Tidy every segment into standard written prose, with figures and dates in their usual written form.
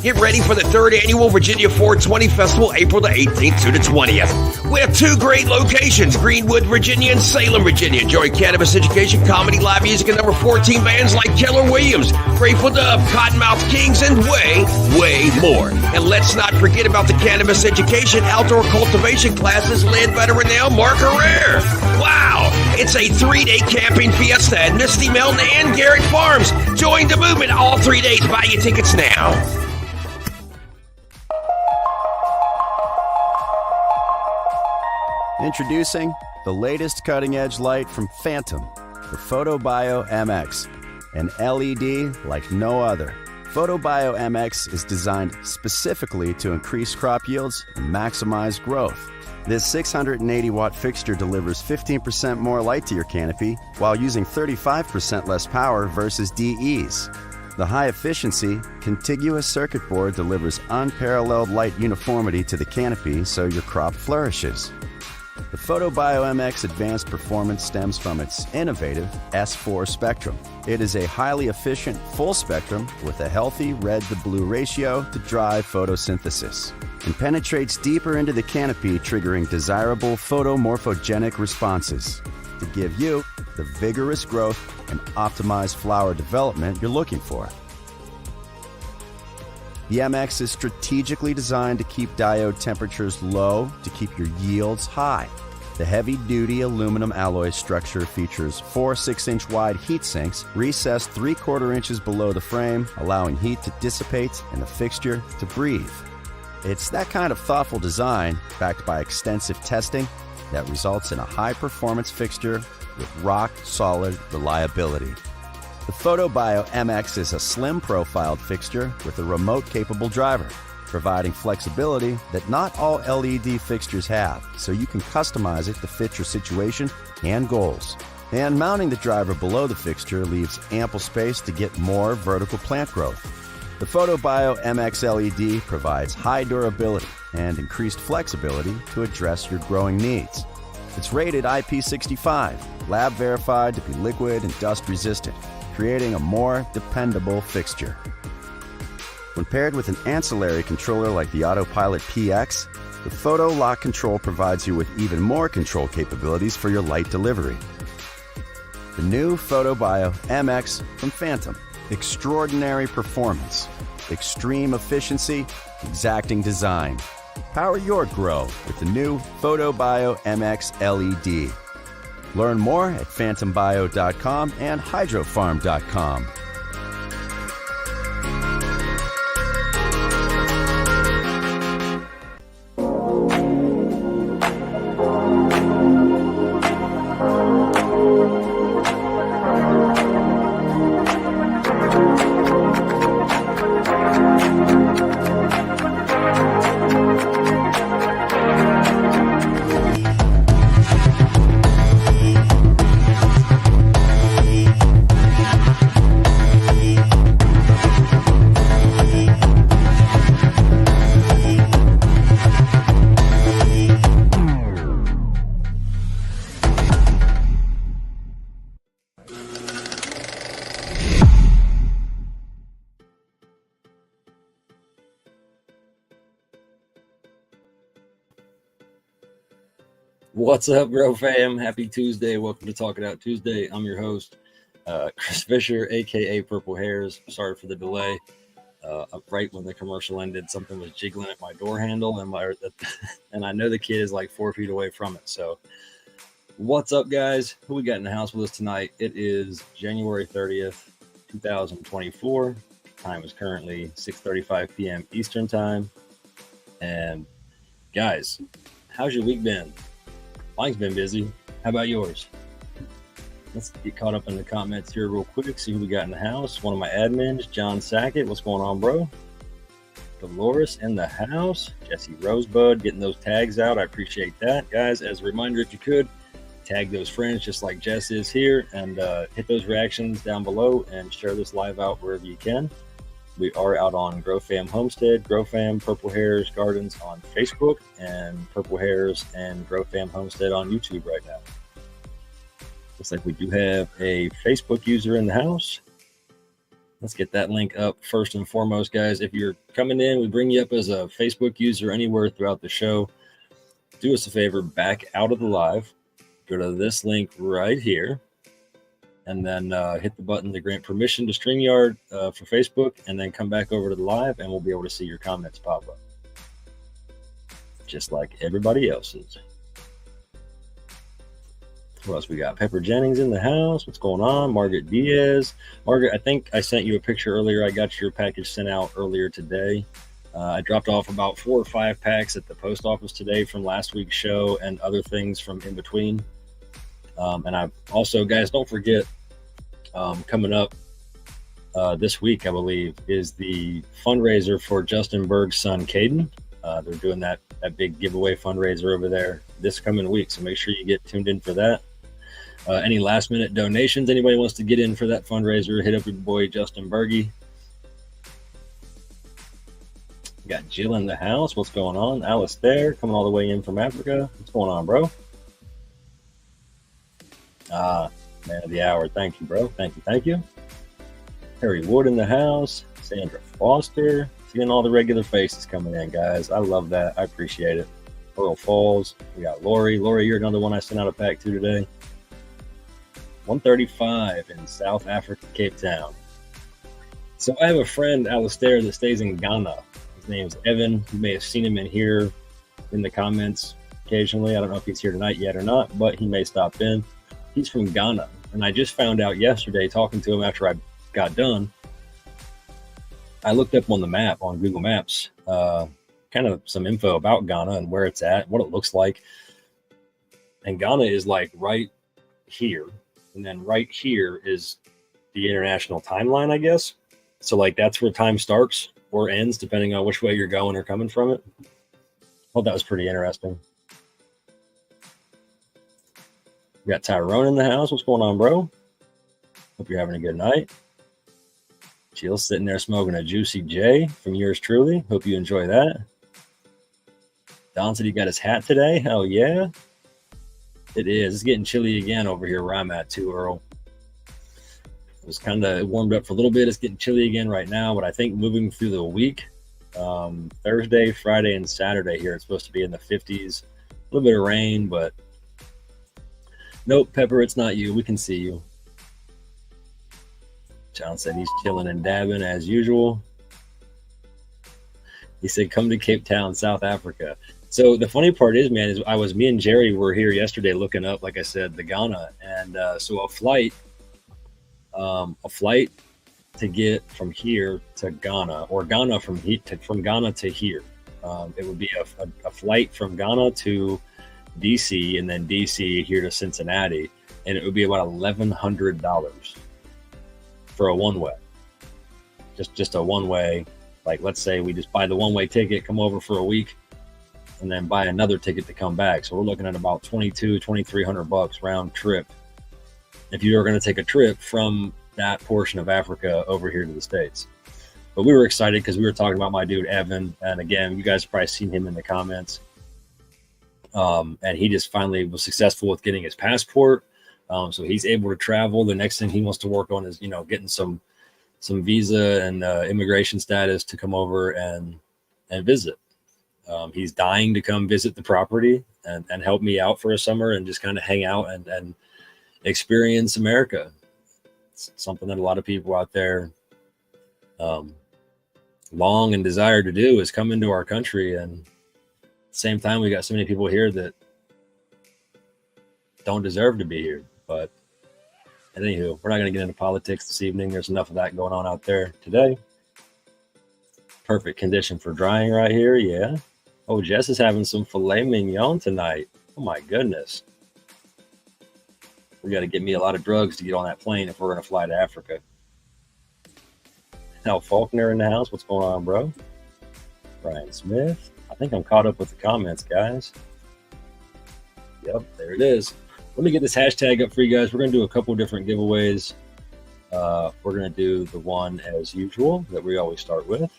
Get ready for the 3rd Annual Virginia 420 Festival, April the 18th to the 20th. We have 2 great locations, Greenwood, Virginia and Salem, Virginia. Enjoy cannabis education, comedy, live music, and over 14 bands like Keller Williams, Grateful Dove, Cottonmouth Kings, and way more. And let's not forget about the cannabis education outdoor cultivation classes led by the renowned Mark Harez. Wow! It's a 3-day camping fiesta at Misty Mountain and Garrett Farms. Join the movement all 3 days. Buy your tickets now. Introducing the latest cutting-edge light from Phantom, the PhotoBio MX, an LED like no other. PhotoBio MX is designed specifically to increase crop yields and maximize growth. This 680-watt fixture delivers 15% more light to your canopy while using 35% less power versus DEs. The high-efficiency, contiguous circuit board delivers unparalleled light uniformity to the canopy so your crop flourishes. The PhotoBio MX advanced performance stems from its innovative S4 spectrum. It is a highly efficient full spectrum with a healthy red-to-blue ratio to drive photosynthesis and penetrates deeper into the canopy, triggering desirable photomorphogenic responses to give you the vigorous growth and optimized flower development you're looking for. The MX is strategically designed to keep diode temperatures low to keep your yields high. The heavy-duty aluminum alloy structure features 4 6-inch wide heat sinks recessed 3/4 inches below the frame, allowing heat to dissipate and the fixture to breathe. It's that kind of thoughtful design, backed by extensive testing, that results in a high-performance fixture with rock-solid reliability. The PhotoBio MX is a slim-profiled fixture with a remote-capable driver, providing flexibility that not all LED fixtures have, so you can customize it to fit your situation and goals. And mounting the driver below the fixture leaves ample space to get more vertical plant growth. The PhotoBio MX LED provides high durability and increased flexibility to address your growing needs. It's rated IP65, lab verified to be liquid and dust resistant, creating a more dependable fixture. When paired with an ancillary controller like the Autopilot PX, the Photo Lock Control provides you with even more control capabilities for your light delivery. The new PhotoBio MX from Phantom. Extraordinary performance, extreme efficiency, exacting design. Power your grow with the new PhotoBio MX LED. Learn more at phantombio.com and hydrofarm.com. What's up, Grow Fam? Happy Tuesday. Welcome to Talk It Out Tuesday. I'm your host, Chris Fisher, aka Purple Harez. Sorry for the delay. Right when the commercial ended, something was jiggling at my door handle, and I know the kid is like 4 feet away from it. So, what's up, guys? Who we got in the house with us tonight? It is January 30th, 2024. Time is currently 6:35 p.m. Eastern Time. And guys, how's your week been? Mine's been busy. How about yours? Let's get caught up in the comments here real quick, see who we got in the house. One of my admins, John Sackett. What's going on, bro? Dolores in the house. Jesse Rosebud getting those tags out. I appreciate that. Guys, as a reminder, if you could, tag those friends just like Jess is here, and hit those reactions down below and share this live out wherever you can. We are out on Grow Fam Homestead, Grow Fam Purple Harez Gardens on Facebook, and Purple Harez and Grow Fam Homestead on YouTube right now. Looks like we do have a Facebook user in the house. Let's get that link up first and foremost, guys. If you're coming in, we bring you up as a Facebook user anywhere throughout the show. Do us a favor, back out of the live. Go to this link right here. And then hit the button to grant permission to StreamYard for Facebook. And then come back over to the live, and we'll be able to see your comments pop up. Just like everybody else's. Who else we got? Pepper Jennings in the house. What's going on? Margaret Diaz. Margaret, I think I sent you a picture earlier. I got your package sent out earlier today. I dropped off about 4 or 5 packs at the post office today from last week's show and other things from in between. And I also, guys, don't forget, coming up this week, I believe, is the fundraiser for Justin Berg's son, Caden. They're doing that big giveaway fundraiser over there this coming week. So make sure you get tuned in for that. Any last minute donations, anybody wants to get in for that fundraiser, hit up your boy Justin Berge. Got Jill in the house. What's going on? Alice there, coming all the way in from Africa. What's going on, bro? Man of the hour. Thank you, bro. Thank you. Harry Wood in the house. Sandra Foster. Seeing all the regular faces coming in, guys. I love that. I appreciate it. Pearl Falls. We got Lori. Lori, you're another one I sent out a pack to today. 135 in South Africa, Cape Town. So I have a friend, Alistair, that stays in Ghana. His name's Evan. You may have seen him in here in the comments occasionally. I don't know if he's here tonight yet or not, but he may stop in. He's from Ghana. And I just found out yesterday, talking to him after I got done, I looked up on the map, on Google Maps, kind of some info about Ghana and where it's at, what it looks like. And Ghana is like right here. And then right here is the international timeline, I guess. So like that's where time starts or ends, depending on which way you're going or coming from it. Thought that was pretty interesting. We got Tyrone in the house. What's going on, bro? Hope you're having a good night. Jill's sitting there smoking a Juicy J from yours truly. Hope you enjoy that. Don said he got his hat today. Hell yeah. It is. It's getting chilly again over here where I'm at too, Earl. It was kind of warmed up for a little bit. It's getting chilly again right now, but I think moving through the week, Thursday, Friday, and Saturday here, it's supposed to be in the 50s. A little bit of rain, but nope, Pepper, it's not you. We can see you. John said he's chilling and dabbing as usual. He said, come to Cape Town, South Africa. So the funny part is, man, is me and Jerry were here yesterday looking up, like I said, the Ghana. And so a flight to get from here to Ghana, or Ghana from Ghana to here. It would be a flight from Ghana to DC, and then DC here to Cincinnati. And it would be about $1,100 for a one-way. Just a one-way. Like, let's say we just buy the one-way ticket, come over for a week, and then buy another ticket to come back. So we're looking at about $2,300 round trip if you were going to take a trip from that portion of Africa over here to the States. But we were excited because we were talking about my dude Evan, and again, you guys have probably seen him in the comments. And he just finally was successful with getting his passport. So he's able to travel. The next thing he wants to work on is, getting some visa and immigration status to come over and visit. He's dying to come visit the property and help me out for a summer and just kind of hang out and experience America. It's something that a lot of people out there long and desire to do, is come into our country. And at the same time, we got so many people here that don't deserve to be here. But anywho, we're not going to get into politics this evening. There's enough of that going on out there today. Perfect condition for drying right here. Yeah. Oh, Jess is having some filet mignon tonight. Oh my goodness. We got to get me a lot of drugs to get on that plane if we're going to fly to Africa. Now Faulkner in the house. What's going on, bro? Brian Smith. I think I'm caught up with the comments, guys. Yep, there it is. Let me get this hashtag up for you guys. We're going to do a couple different giveaways. We're going to do the one as usual that we always start with.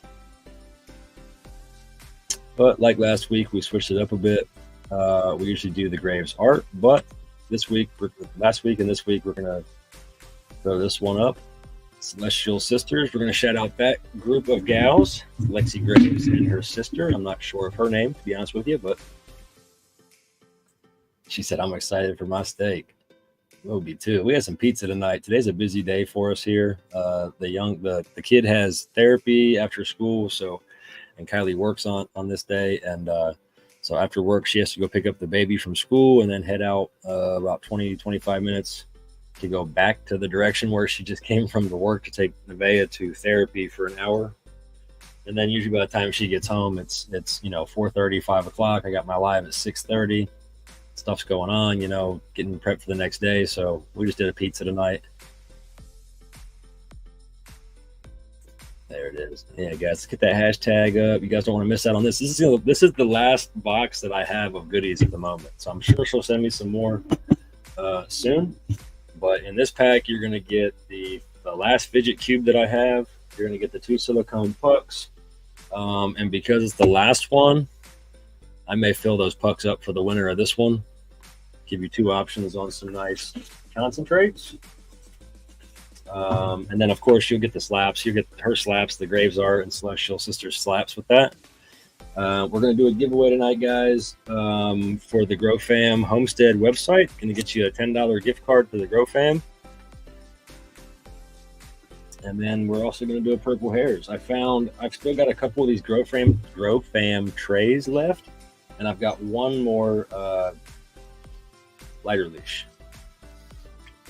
But like last week, we switched it up a bit. We usually do the Graves art, but last week and this week, we're going to throw this one up. Celestial Sisters. We're going to shout out that group of gals, Lexi Graves and her sister. I'm not sure of her name, to be honest with you, but she said, I'm excited for my steak. We'll be too. We had some pizza tonight. Today's a busy day for us here. The kid has therapy after school, and Kylie works on this day. And so after work, she has to go pick up the baby from school and then head out about 20, 25 minutes to go back to the direction where she just came from to work to take Nevaeh to therapy for an hour. And then usually by the time she gets home, it's 4:30, 5 o'clock. I got my live at 6:30. Stuff's going on, getting prepped for the next day. So we just did a pizza tonight. There it is. Yeah, guys, let's get that hashtag up. You guys don't want to miss out on this. This is the last box that I have of goodies at the moment. So I'm sure she'll send me some more soon. But in this pack, you're going to get the last fidget cube that I have. You're going to get the 2 silicone pucks. And because it's the last one, I may fill those pucks up for the winner of this one. Give you 2 options on some nice concentrates. And then, of course, you'll get the slaps. You'll get her slaps, the Graves Art and Celestial Sisters slaps with that. We're going to do a giveaway tonight, guys, for the Grow Fam Homestead website. Going to get you a $10 gift card to the Grow Fam. And then we're also going to do a Purple Harez. I've still got a couple of these Grow Fam trays left. And I've got one more lighter leash.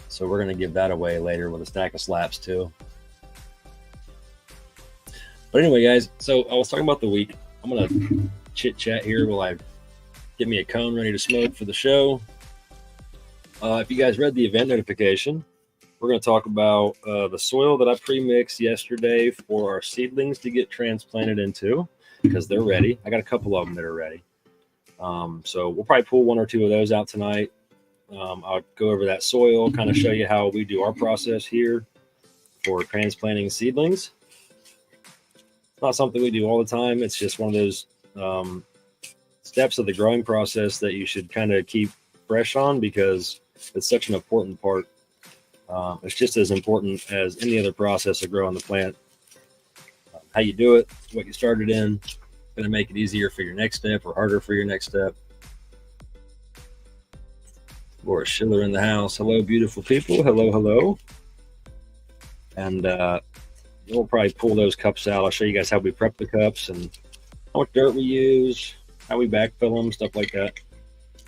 So we're going to give that away later with a stack of slaps too. But anyway, guys, so I was talking about the week. I'm going to chit chat here while I get me a cone ready to smoke for the show. If you guys read the event notification, we're going to talk about the soil that I pre-mixed yesterday for our seedlings to get transplanted into, because they're ready. I got a couple of them that are ready. So we'll probably pull 1 or 2 of those out tonight. I'll go over that soil, kind of show you how we do our process here for transplanting seedlings. It's not something we do all the time. It's just one of those steps of the growing process that you should kind of keep fresh on, because it's such an important part. It's just as important as any other process of growing the plant. How you do it, what you started in, going to make it easier for your next step or harder for your next step. Laura Schiller in the house. Hello, beautiful people. Hello, hello. And we'll probably pull those cups out. I'll show you guys how we prep the cups and how much dirt we use, how we backfill them, stuff like that.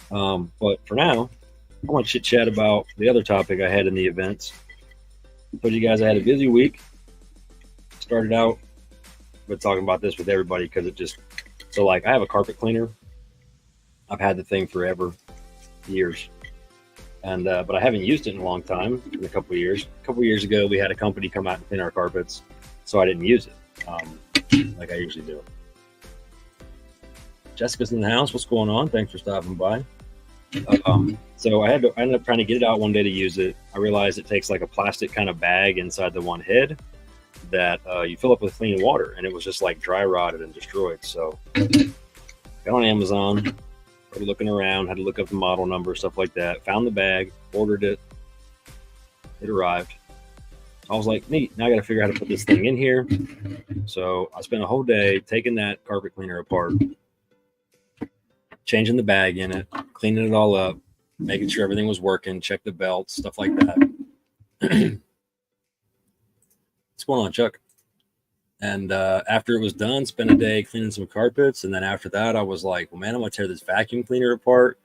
But for now, I want to chit chat about the other topic I had in the events. I told you guys I had a busy week. Started out with talking about this with everybody because I have a carpet cleaner. I've had the thing forever, years. And but I haven't used it in a long time, in a couple of years. A couple of years ago, we had a company come out and clean our carpets, so I didn't use it like I usually do. Jessica's in the house. What's going on? Thanks for stopping by. So I ended up trying to get it out one day to use it. I realized it takes like a plastic kind of bag inside the one head that you fill up with clean water, and it was just like dry rotted and destroyed. So got on Amazon. Looking around, had to look up the model number, stuff like that. Found the bag, ordered it. It arrived. I was like, neat. Now I got to figure out how to put this thing in here. So I spent a whole day taking that carpet cleaner apart, changing the bag in it, cleaning it all up, making sure everything was working, check the belts, stuff like that. What's going on, Chuck? And after it was done, spent a day cleaning some carpets. And then after that, I was like, well, man, I'm going to tear this vacuum cleaner apart.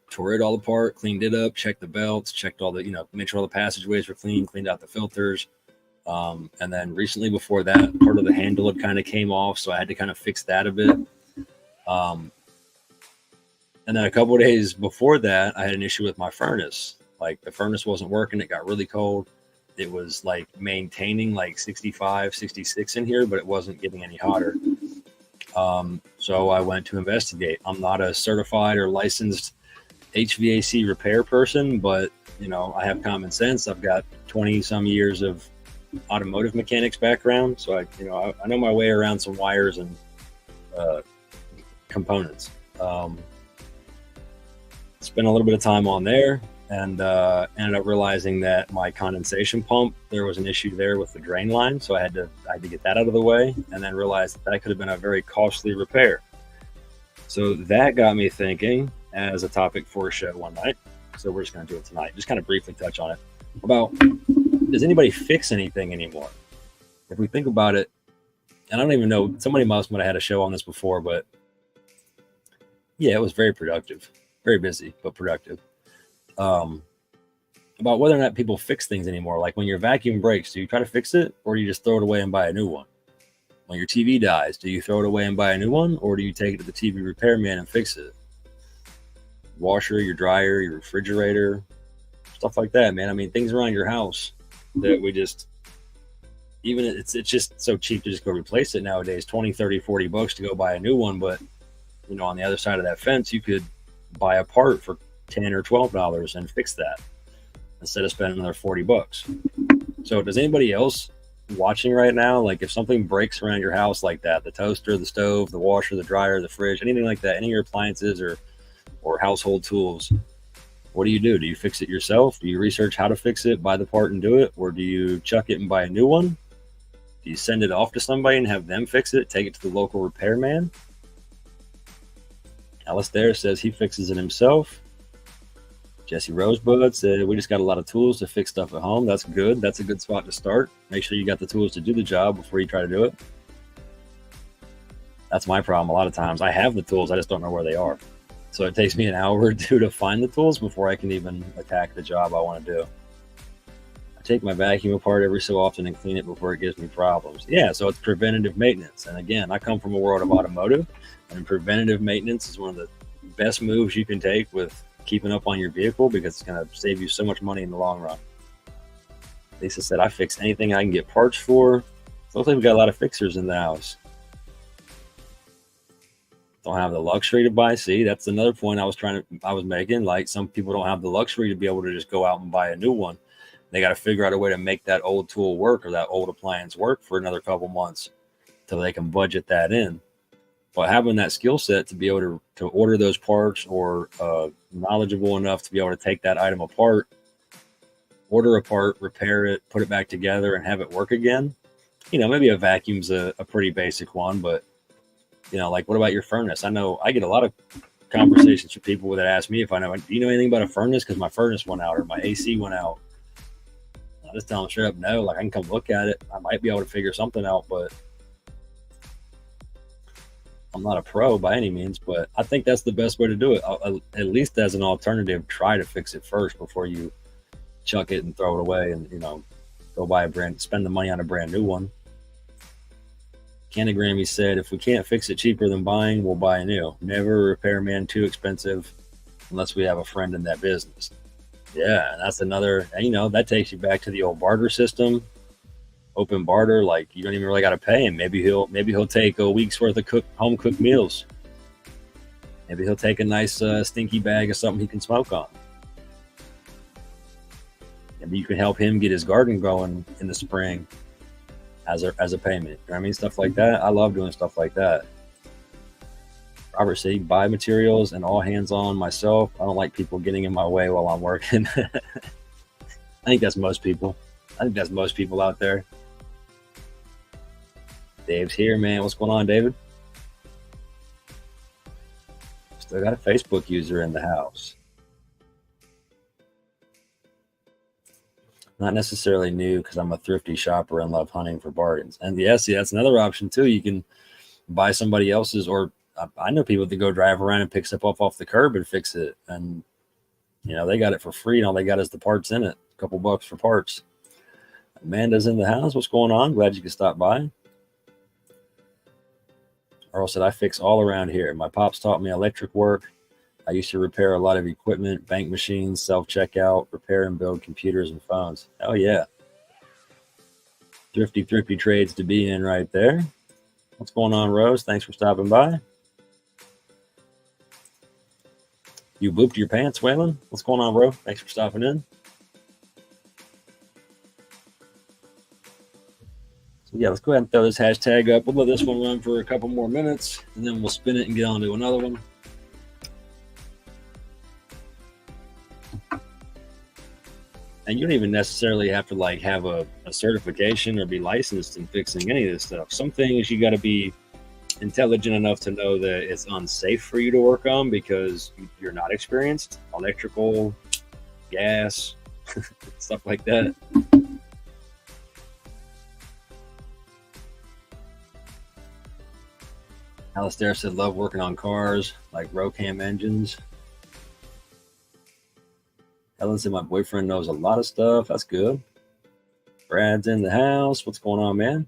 Tore it all apart, cleaned it up, checked the belts, checked all the, made sure all the passageways were clean, cleaned out the filters. And then recently before that, part of the handle had kind of came off. So I had to kind of fix that a bit. And then a couple of days before that, I had an issue with my furnace. Like the furnace wasn't working. It got really cold. It was like maintaining like 65, 66 in here, but it wasn't getting any hotter. So I went to investigate. I'm not a certified or licensed HVAC repair person, but I have common sense. I've got 20 some years of automotive mechanics background. So I know my way around some wires and components. Spent a little bit of time on there. and ended up realizing that my condensation pump, there was an issue there with the drain line, so I had to get that out of the way, and then realized that could have been a very costly repair. So that got me thinking as a topic for a show one night. So we're just going to do it tonight. Just kind of briefly touch on it about, does anybody fix anything anymore? If we think about it, and I don't even know, somebody must have had a show on this before, but yeah, it was very productive, very busy, but productive. About whether or not people fix things anymore. Like when your vacuum breaks, do you try to fix it, or do you just throw it away and buy a new one? When your TV dies, do you throw it away and buy a new one, or do you take it to the TV repairman and fix it? Washer, your dryer, your refrigerator, stuff like that, man. I mean, things around your house that we just, even it's just so cheap to just go replace it nowadays, 20, 30, 40 bucks to go buy a new one. But, you know, on the other side of that fence, you could buy a part for $10 or $12 and fix that instead of spending another 40 bucks. So does anybody else watching right now, like if something breaks around your house like that, the toaster, the stove, the washer, the dryer, the fridge, anything like that, any of your appliances or household tools, what do you do? Do you fix it yourself? Do you research how to fix it, buy the part and do it? Or do you chuck it and buy a new one? Do you send it off to somebody and have them fix it, take it to the local repairman? Alice there says he fixes it himself. Jesse Rosebud said, we just got a lot of tools to fix stuff at home. That's good. That's a good spot to start. Make sure you got the tools to do the job before you try to do it. That's my problem. A lot of times I have the tools, I just don't know where they are. So it takes me an hour or two to find the tools before I can even attack the job I want to do. I take my vacuum apart every so often and clean it before it gives me problems. Yeah, so it's preventative maintenance. And again, I come from a world of automotive, and preventative maintenance is one of the best moves you can take with keeping up on your vehicle, because it's going to save you so much money in the long run. Lisa said, I fix anything I can get parts for. So looks like we've got a lot of fixers in the house. Don't have the luxury to buy. See, that's another point I was making. Like, some people don't have the luxury to be able to just go out and buy a new one. They got to figure out a way to make that old tool work or that old appliance work for another couple months till they can budget that in. But having that skill set to be able to order those parts, or knowledgeable enough to be able to take that item apart, order a part, repair it, put it back together, and have it work again. You know, maybe a vacuum's a pretty basic one, but you know, like, what about your furnace? I know I get a lot of conversations with people that ask me if I know, do you know anything about a furnace? Because my furnace went out or my AC went out. I just tell them straight up, no. Like, I can come look at it. I might be able to figure something out, but I'm not a pro by any means. But I think that's the best way to do it. At least as an alternative, try to fix it first before you chuck it and throw it away and, you know, go buy spend the money on a brand new one. Canagrammy said, if we can't fix it cheaper than buying, we'll buy a new. Never a repairman too expensive unless we have a friend in that business. Yeah, and that's another, you know, that takes you back to the old barter system. Open barter, like, you don't even really got to pay him. Maybe he'll take a week's worth of home cooked meals. Maybe he'll take a nice stinky bag of something he can smoke on. Maybe you can help him get his garden going in the spring as a payment. You know what I mean? Stuff like that. I love doing stuff like that. Robert said, buy materials and all hands on myself. I don't like people getting in my way while I'm working. I think that's most people. I think that's most people out there. Dave's here, man. What's going on, David? Still got a Facebook user in the house. Not necessarily new, because I'm a thrifty shopper and love hunting for bargains. And yes, see, that's another option too. You can buy somebody else's, or I know people that go drive around and pick stuff up off the curb and fix it. And, you know, they got it for free, and all they got is the parts in it. A couple bucks for parts. Amanda's in the house. What's going on? Glad you could stop by. Earl said, I fix all around here. My pops taught me electric work. I used to repair a lot of equipment, bank machines, self-checkout, repair and build computers and phones. Oh, yeah. Thrifty trades to be in right there. What's going on, Rose? Thanks for stopping by. You booped your pants, Waylon? What's going on, bro? Thanks for stopping in. So, yeah, let's go ahead and throw this hashtag up. We'll let this one run for a couple more minutes, and then we'll spin it and get on to another one. And you don't even necessarily have to like have a certification or be licensed in fixing any of this stuff. Some things you got to be intelligent enough to know that it's unsafe for you to work on because you're not experienced. Electrical, gas, stuff like that. Alistair said, love working on cars like Rocam engines. Helen said, my boyfriend knows a lot of stuff. That's good. Brad's in the house. What's going on, man?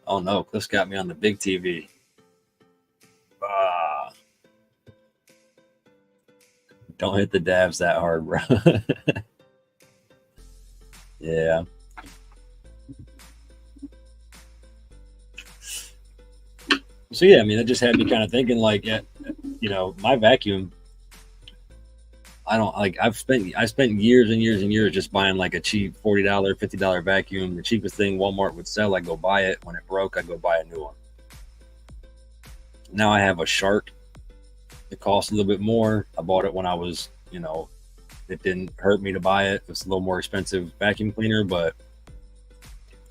Oh, no. Cliff's got me on the big TV. Don't hit the dabs that hard, bro. Yeah. So, yeah, I mean, that just had me kind of thinking, like, you know, my vacuum, I spent years and years and years just buying like a cheap $40, $50 vacuum. The cheapest thing Walmart would sell, I'd go buy it. When it broke, I'd go buy a new one. Now I have a Shark. It costs a little bit more. I bought it when I was, you know, it didn't hurt me to buy it. It's a little more expensive vacuum cleaner, but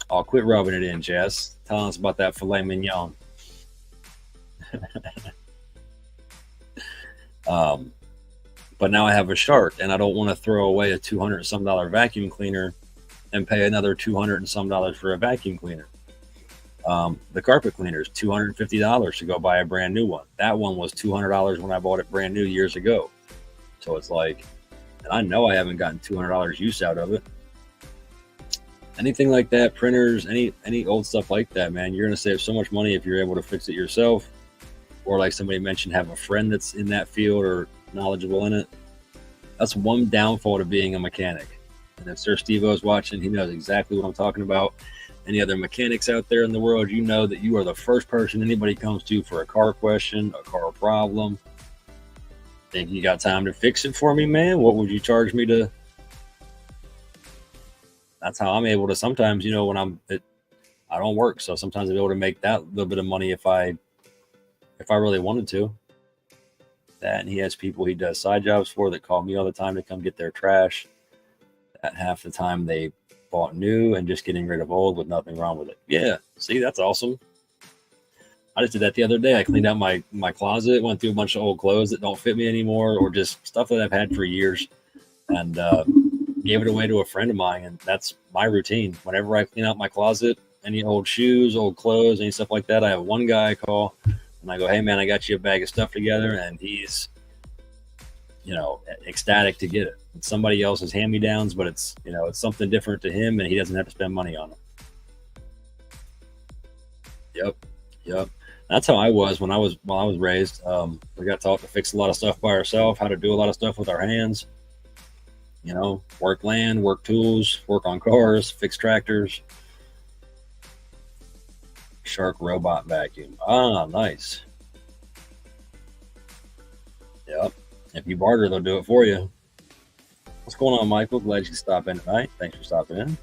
I'll quit rubbing it in, Jess. Tell us about that filet mignon. But now I have a Shark, and I don't want to throw away a $200 and some vacuum cleaner and pay another $200 and some for a vacuum cleaner. The carpet cleaner is $250 to go buy a brand new one. That one was $200 when I bought it brand new years ago. So it's like, and I know I haven't gotten $200 use out of it. Anything like that, printers, any old stuff like that, man, you're going to save so much money if you're able to fix it yourself. Or like somebody mentioned, have a friend that's in that field or knowledgeable in it. That's one downfall to being a mechanic. And if Sir Steve-O is watching, he knows exactly what I'm talking about. Any other mechanics out there in the world, you know that you are the first person anybody comes to for a car question, a car problem. Think you got time to fix it for me, man? What would you charge me to? That's how I'm able to sometimes, you know, when I don't work. So sometimes I'm able to make that little bit of money if I really wanted to. That, and he has people he does side jobs for that call me all the time to come get their trash. That half the time they bought new and just getting rid of old with nothing wrong with it. Yeah, see, that's awesome. I just did that the other day. I cleaned out my closet, went through a bunch of old clothes that don't fit me anymore, or just stuff that I've had for years, and gave it away to a friend of mine. And that's my routine. Whenever I clean out my closet, any old shoes, old clothes, any stuff like that, I have one guy I call. And I go, hey, man, I got you a bag of stuff together. And he's, you know, ecstatic to get it. It's somebody else's hand-me-downs, but it's, you know, it's something different to him, and he doesn't have to spend money on it. Yep. That's how I was while I was raised. We got taught to fix a lot of stuff by ourselves, how to do a lot of stuff with our hands. You know, work land, work tools, work on cars, fix tractors. Shark robot vacuum. Ah, nice. Yep. If you barter, they'll do it for you. What's going on, Michael? Glad you could stop in tonight. Thanks for stopping in.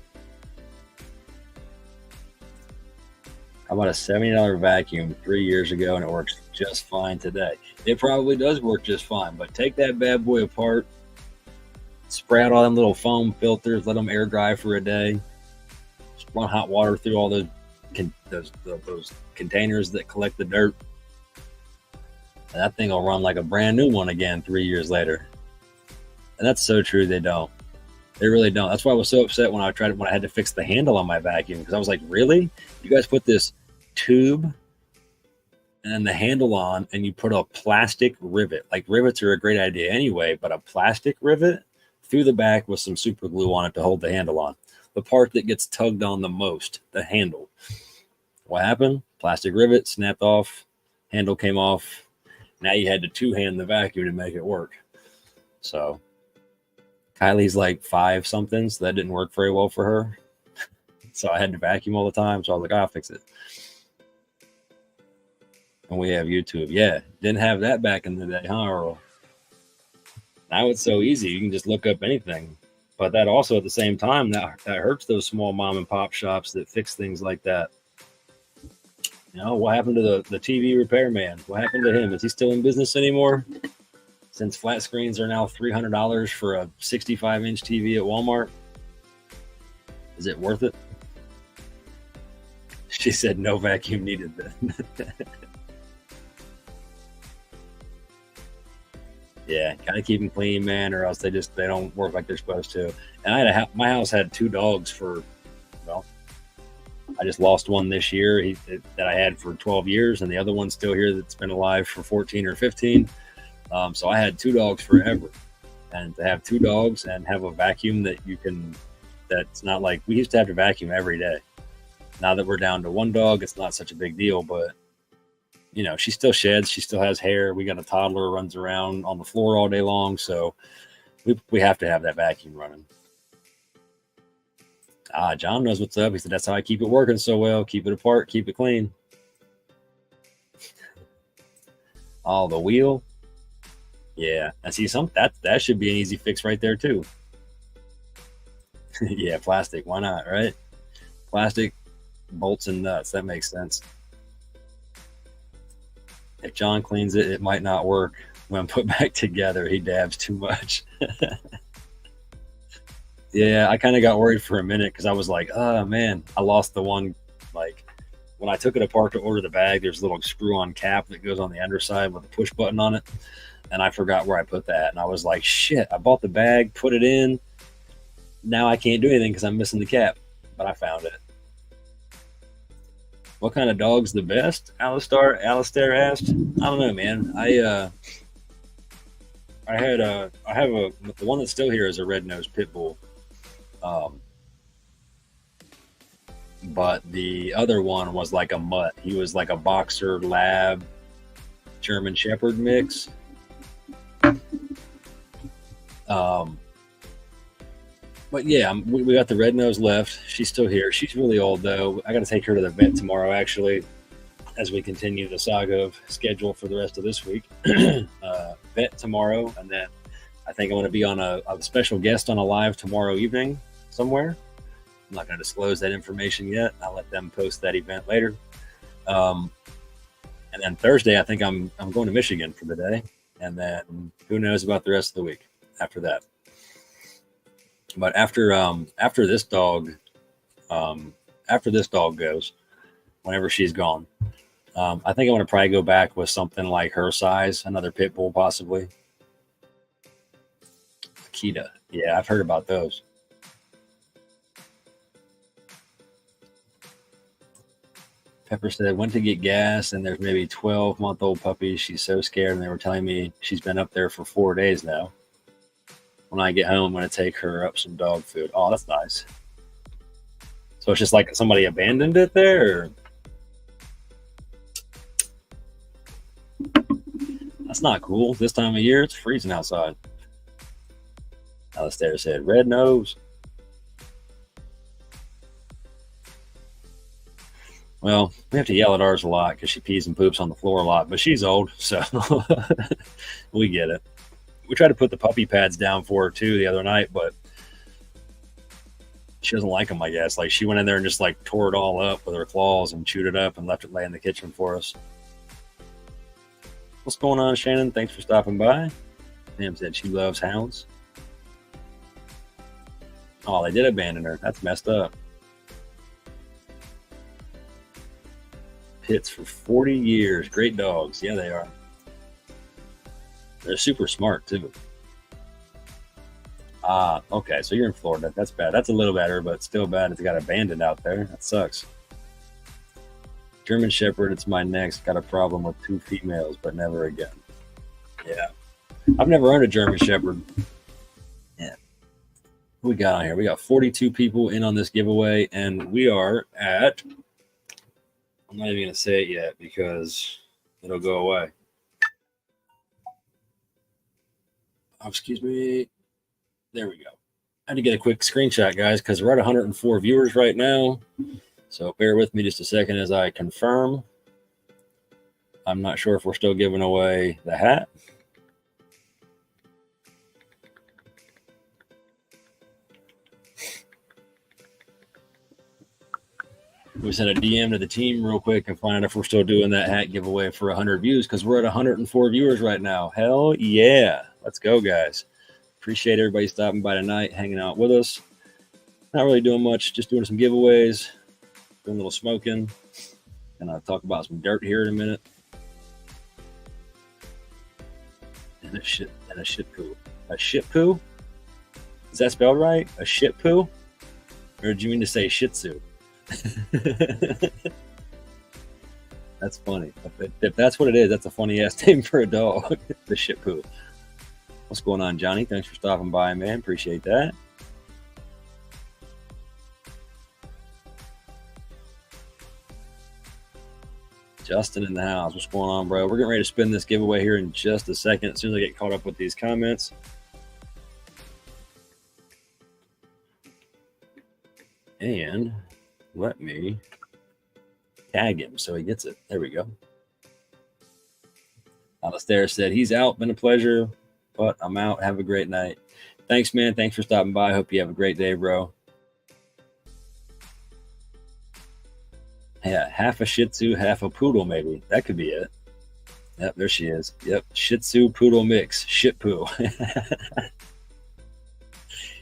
How about a $70 vacuum 3 years ago, and it works just fine today? It probably does work just fine, but take that bad boy apart, spray out all them little foam filters, let them air dry for a day, just run hot water through all those containers that collect the dirt, and that thing will run like a brand new one again 3 years later. And that's so true. They really don't. That's why I was so upset when I had to fix the handle on my vacuum, because I was like, really? You guys put this tube and then the handle on, and you put a plastic rivet. Like, rivets are a great idea anyway, but a plastic rivet through the back with some super glue on it to hold the handle on. The part that gets tugged on the most, the handle. What happened? Plastic rivet snapped off, handle came off. Now you had to two-hand the vacuum to make it work. So Kylie's like 5 something, so that didn't work very well for her. So I had to vacuum all the time. So I was like, I'll fix it. And we have YouTube. Yeah, didn't have that back in the day, huh, Earl? Now it's so easy. You can just look up anything. But that also, at the same time, that hurts those small mom and pop shops that fix things like that. You know, what happened to the TV repairman? What happened to him? Is he still in business anymore? Since flat screens are now $300 for a 65-inch TV at Walmart. Is it worth it? She said no vacuum needed then. Yeah, gotta keep them clean, man, or else they don't work like they're supposed to. And I had my house had 2 dogs for, well, I just lost one this year that I had for 12 years, and the other one's still here that's been alive for 14 or 15. So I had 2 dogs forever, and to have 2 dogs and have a vacuum that's not like we used to have to vacuum every day. Now that we're down to 1 dog, it's not such a big deal, but you know, she still sheds. She still has hair. We got a toddler runs around on the floor all day long. So we have to have that vacuum running. John knows what's up. He said, that's how I keep it working so well. Keep it apart. Keep it clean. Oh, the wheel. Yeah. I see that should be an easy fix right there too. Yeah. Plastic. Why not? Right. Plastic, bolts and nuts. That makes sense. If John cleans it, it might not work when put back together. He dabs too much. Yeah, I kind of got worried for a minute because I was like, oh man, I lost the one. Like when I took it apart to order the bag, there's a little screw-on cap that goes on the underside with a push button on it. And I forgot where I put that. And I was like, shit, I bought the bag, put it in. Now I can't do anything because I'm missing the cap. But I found it. What kind of dog's the best? Alistair asked. I don't know, man. I have the one that's still here is a red-nosed pit bull. But the other one was like a mutt. He was like a boxer lab German Shepherd mix. But yeah, we got the red nose left. She's still here. She's really old though. I got to take her to the vet tomorrow, actually, as we continue the saga of schedule for the rest of this week. Vet tomorrow, and then I think I'm going to be on a special guest on a live tomorrow evening somewhere. I'm not going to disclose that information yet. I'll let them post that event later. And then Thursday, I think I'm going to Michigan for the day, and then who knows about the rest of the week after that. But after this dog goes, whenever she's gone, I think I'm going to probably go back with something like her size, another pit bull possibly. Akita. Yeah, I've heard about those. Pepper said, went to get gas and there's maybe 12-month-old puppies. She's so scared, and they were telling me she's been up there for 4 days now. When I get home, I'm going to take her up some dog food. Oh, that's nice. So it's just like somebody abandoned it there? Or? That's not cool. This time of year, it's freezing outside. Alistair said, red nose. Well, we have to yell at ours a lot because she pees and poops on the floor a lot, but she's old, so we get it. We tried to put the puppy pads down for her too the other night, but she doesn't like them, I guess. Like she went in there and just like tore it all up with her claws and chewed it up and left it lay in the kitchen for us. What's going on, Shannon? Thanks for stopping by. Pam said she loves hounds. Oh, they did abandon her. That's messed up. Pits for 40 years. Great dogs. Yeah, they are. They're super smart too. Okay, so you're in Florida. That's bad. That's a little better, but still bad. It's got abandoned out there. That sucks. German Shepherd, it's my next. Got a problem with 2 females, but never again. Yeah. I've never owned a German Shepherd. Yeah. What we got on here? We got 42 people in on this giveaway, and we are at, I'm not even going to say it yet because it'll go away. Oh, excuse me. There we go. I had to get a quick screenshot, guys, because we're at 104 viewers right now. So bear with me just a second as I confirm. I'm not sure if we're still giving away the hat. We sent a DM to the team real quick and find out if we're still doing that hat giveaway for 100 views, because we're at 104 viewers right now. Hell yeah. Let's go, guys. Appreciate everybody stopping by tonight, hanging out with us. Not really doing much, just doing some giveaways, doing a little smoking, and I'll talk about some dirt here in a minute. And a shit poo. A shit poo? Is that spelled right? A shit poo? Or did you mean to say shih tzu? That's funny. If that's what it is, that's a funny ass name for a dog. The shit poo. What's going on, Johnny? Thanks for stopping by, man. Appreciate that. Justin in the house. What's going on, bro? We're getting ready to spin this giveaway here in just a second. As soon as I get caught up with these comments. And let me tag him so he gets it. There we go. Alistair said he's out. Been a pleasure, but I'm out. Have a great night. Thanks, man. Thanks for stopping by. Hope you have a great day, bro. Yeah, half a Shih Tzu, half a poodle, maybe. That could be it. Yep, there she is. Yep, Shih Tzu poodle mix. Shit poo.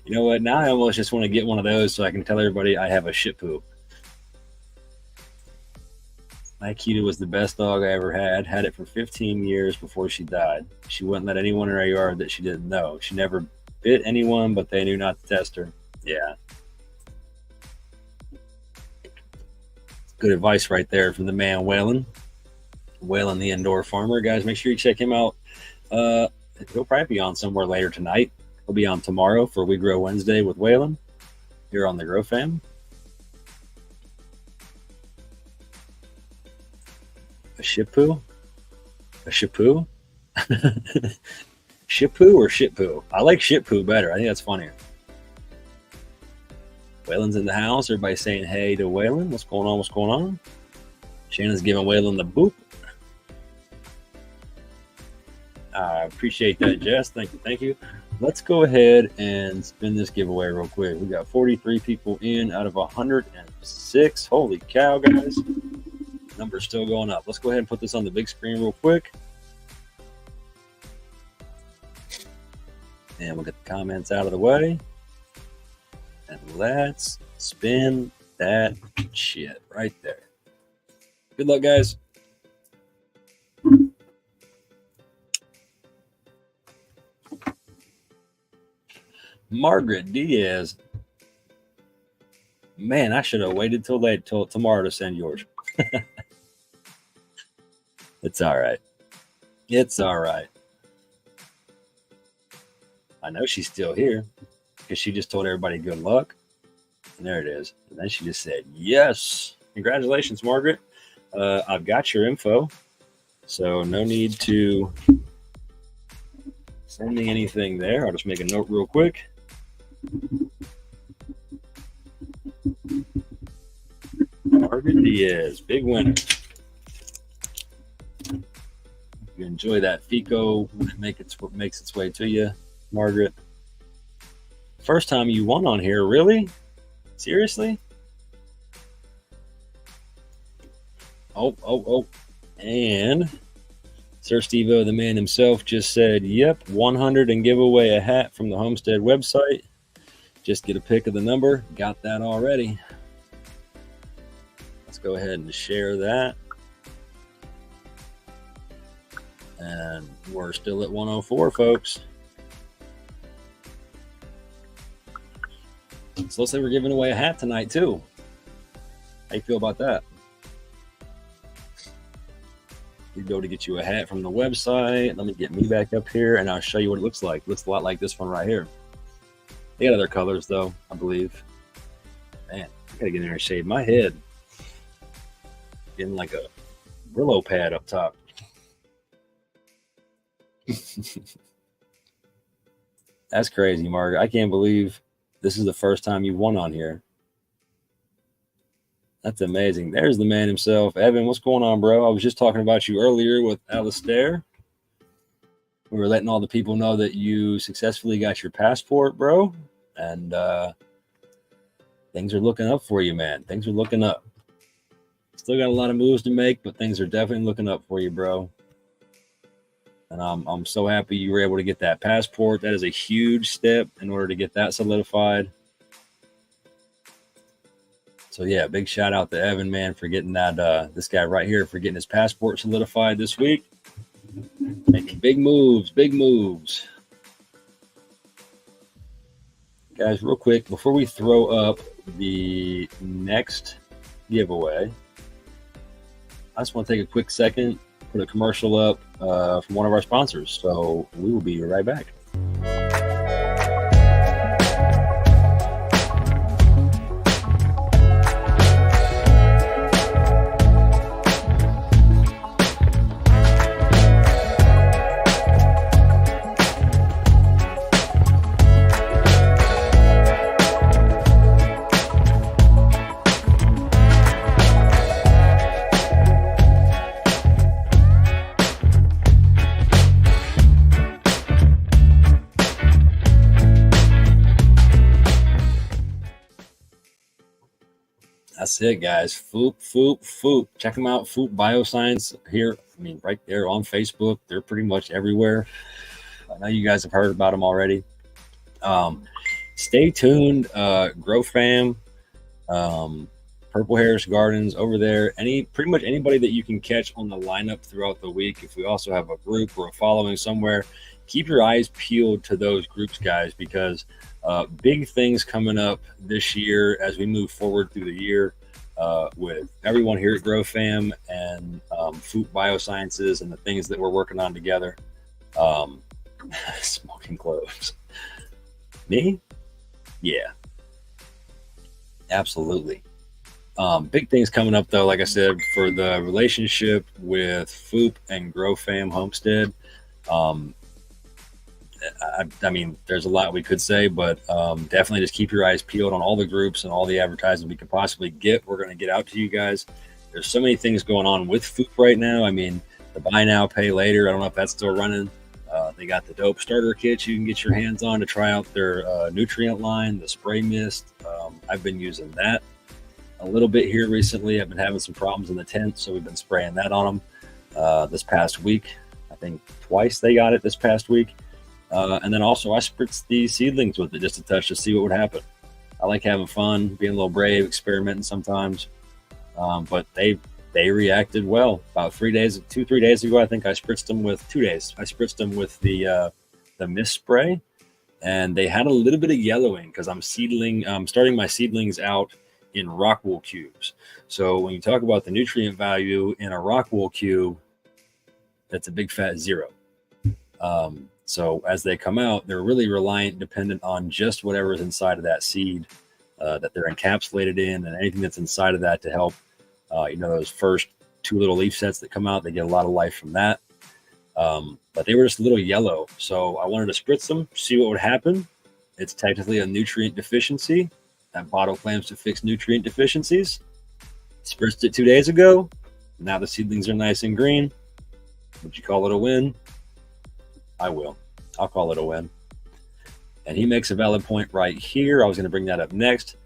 You know what? Now I almost just want to get one of those so I can tell everybody I have a shit poo. My Akita was the best dog I ever had. Had it for 15 years before she died. She wouldn't let anyone in our yard that she didn't know. She never bit anyone, but they knew not to test her. Yeah. Good advice right there from the man Waylon. Waylon, the indoor farmer. Guys, make sure you check him out. He'll probably be on somewhere later tonight. He'll be on tomorrow for We Grow Wednesday with Waylon here on the Grow Fam. A shit poo? A shit poo? Shit poo or shit poo? I like shit poo better. I think that's funnier. Waylon's in the house. Everybody saying hey to Waylon. What's going on? What's going on? Shannon's giving Waylon the boop. I appreciate that, Jess. Thank you. Thank you. Let's go ahead and spin this giveaway real quick. We got 43 people in out of 106. Holy cow, guys. Number's still going up. Let's go ahead and put this on the big screen real quick. And we'll get the comments out of the way. And let's spin that shit right there. Good luck, guys. Margaret Diaz. Man, I should have waited till tomorrow to send yours. It's all right. It's all right. I know she's still here because she just told everybody good luck. And there it is. And then she just said, yes. Congratulations, Margaret. I've got your info. So no need to send me anything there. I'll just make a note real quick. Margaret Diaz, big winner. You enjoy that FICO when it makes its way to you, Margaret. First time you won on here, really? Seriously? Oh. And Sir Steve-O, the man himself, just said, yep, 100 and give away a hat from the Homestead website. Just get a pick of the number. Got that already. Let's go ahead and share that. And we're still at 104, folks. So let's say we're giving away a hat tonight, too. How you feel about that? We go to get you a hat from the website. Let me get me back up here, and I'll show you what it looks like. It looks a lot like this one right here. They got other colors, though, I believe. Man, I gotta get in there and shave my head. Getting like a Brillo pad up top. That's crazy, Margaret. I can't believe this is the first time you won on here. That's amazing. There's the man himself. Evan, what's going on, bro? I was just talking about you earlier with Alistair. We were letting all the people know that you successfully got your passport, bro. And things are looking up for you, man. Things are looking up. Still got a lot of moves to make, but things are definitely looking up for you, bro. And I'm so happy you were able to get that passport. That is a huge step in order to get that solidified. So yeah, big shout out to Evan, man, for getting that this guy right here for getting his passport solidified this week. Making big moves. Guys, real quick, before we throw up the next giveaway, I just want to take a quick second, put a commercial up from one of our sponsors. So we will be right back. That's it, guys. Foop. Check them out. Foop Bioscience here. I mean, right there on Facebook. They're pretty much everywhere. I know you guys have heard about them already. Stay tuned. Grow Fam, Purple Harez Gardens over there. Pretty much anybody that you can catch on the lineup throughout the week. If we also have a group or a following somewhere, keep your eyes peeled to those groups, guys, because big things coming up this year as we move forward through the year with everyone here at Grow Fam and Food Biosciences and the things that we're working on together. Smoking cloves. Me? Yeah. Absolutely. Big things coming up, though, like I said, for the relationship with Foop and Grow Fam Homestead. I mean, there's a lot we could say, but definitely just keep your eyes peeled on all the groups and all the advertising we could possibly get. We're going to get out to you guys. There's so many things going on with Foop right now. I mean, the buy now, pay later. I don't know if that's still running. They got the dope starter kits you can get your hands on to try out their nutrient line, the spray mist. I've been using that a little bit here recently. I've been having some problems in the tent, so we've been spraying that on them this past week. I think twice they got it this past week. And then also I spritzed the seedlings with it just a touch to see what would happen. I like having fun, being a little brave, experimenting sometimes. But they reacted well. About 3 days ago, I think I spritzed them with 2 days. I spritzed them with the mist spray, and they had a little bit of yellowing because I'm starting my seedlings out in rock wool cubes. So when you talk about the nutrient value in a rock wool cube, that's a big fat 0. So as they come out, they're really dependent on just whatever's inside of that seed that they're encapsulated in, and anything that's inside of that to help, those first 2 little leaf sets that come out, they get a lot of life from that. But they were just a little yellow. So I wanted to spritz them, see what would happen. It's technically a nutrient deficiency. That bottle claims to fix nutrient deficiencies. Spritzed it 2 days ago. Now the seedlings are nice and green. Would you call it a win? I will. I'll call it a win. And he makes a valid point right here. I was going to bring that up next.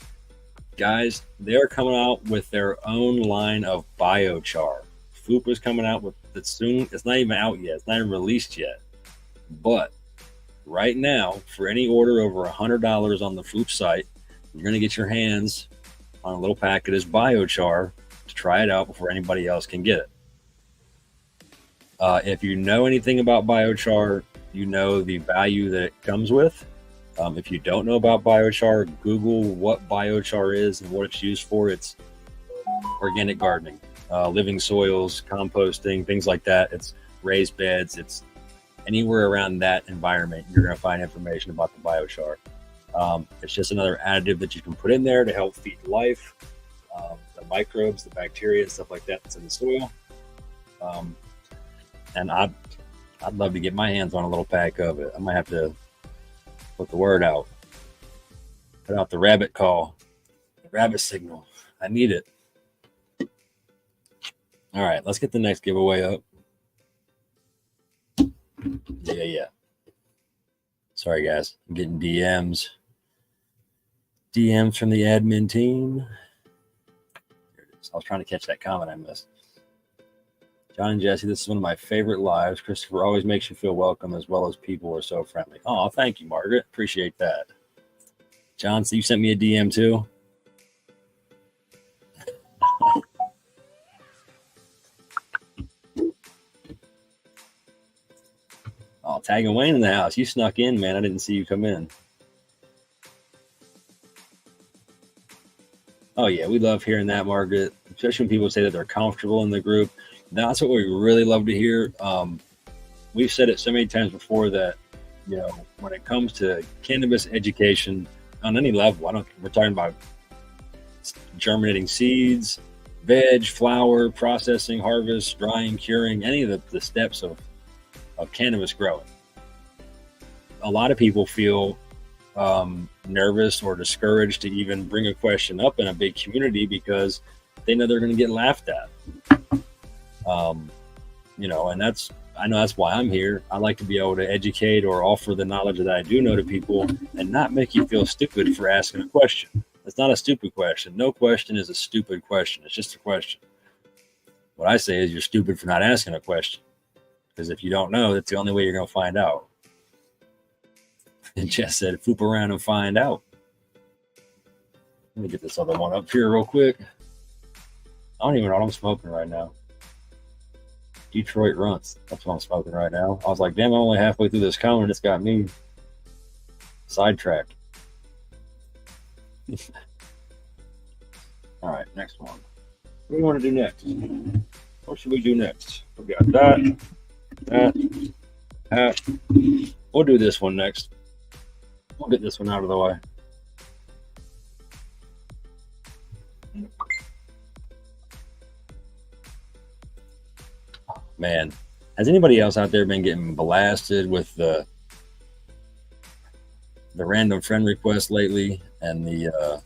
Guys, they're coming out with their own line of biochar. Foop is coming out with it soon. It's not even out yet. It's not even released yet. But right now, for any order over $100 on the Foop site, you're going to get your hands on a little pack of this biochar to try it out before anybody else can get it. If you know anything about biochar, you know the value that it comes with. If you don't know about biochar, Google what biochar is and what it's used for. It's organic gardening, living soils, composting, things like that. It's raised beds. It's anywhere around that environment, you're going to find information about the biochar. It's just another additive that you can put in there to help feed life, the microbes, the bacteria, and stuff like that that's in the soil. And I'd love to get my hands on a little pack of it. I might have to put the word out, put out the rabbit call, the rabbit signal. I need it. All right, let's get the next giveaway up. Yeah. Sorry, guys. I'm getting DMs from the admin team. There it is. I was trying to catch that comment I missed. John and Jesse, this is one of my favorite lives. Christopher always makes you feel welcome, as well as people are so friendly. Oh, thank you, Margaret. Appreciate that. John, so you sent me a DM too? Oh, tagging Wayne in the house. You snuck in, man. I didn't see you come in. Oh, yeah. We love hearing that, Margaret, especially when people say that they're comfortable in the group. That's what we really love to hear. We've said it so many times before that, you know, when it comes to cannabis education on any level, we're talking about germinating seeds, veg, flower, processing, harvest, drying, curing, any of the steps of cannabis growing. A lot of people feel nervous or discouraged to even bring a question up in a big community because they know they're going to get laughed at. You know, and I know that's why I'm here. I like to be able to educate or offer the knowledge that I do know to people and not make you feel stupid for asking a question. It's not a stupid question. No question is a stupid question. It's just a question. What I say is you're stupid for not asking a question. Because if you don't know, that's the only way you're going to find out. And Jess said, "Foop around and find out." Let me get this other one up here real quick. I don't even know what I'm smoking right now. Detroit Runts. That's what I'm smoking right now. I was like, damn, I'm only halfway through this cone and it's got me sidetracked. All right, next one. What do we want to do next? What should we do next? We got that. We'll do this one next. We'll get this one out of the way. Man, has anybody else out there been getting blasted with the random friend request lately? And the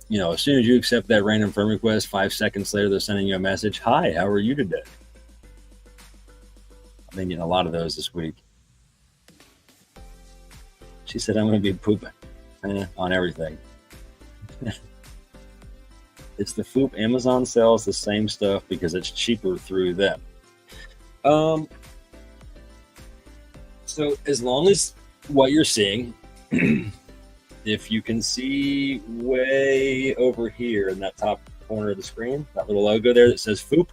you know, as soon as you accept that random friend request, 5 seconds later they're sending you a message. "Hi, how are you today?" I've been getting a lot of those this week. She said, "I'm going to be pooping on everything." It's the Foop. Amazon sells the same stuff because it's cheaper through them. So as long as what you're seeing, if you can see way over here in that top corner of the screen, that little logo there that says Foop,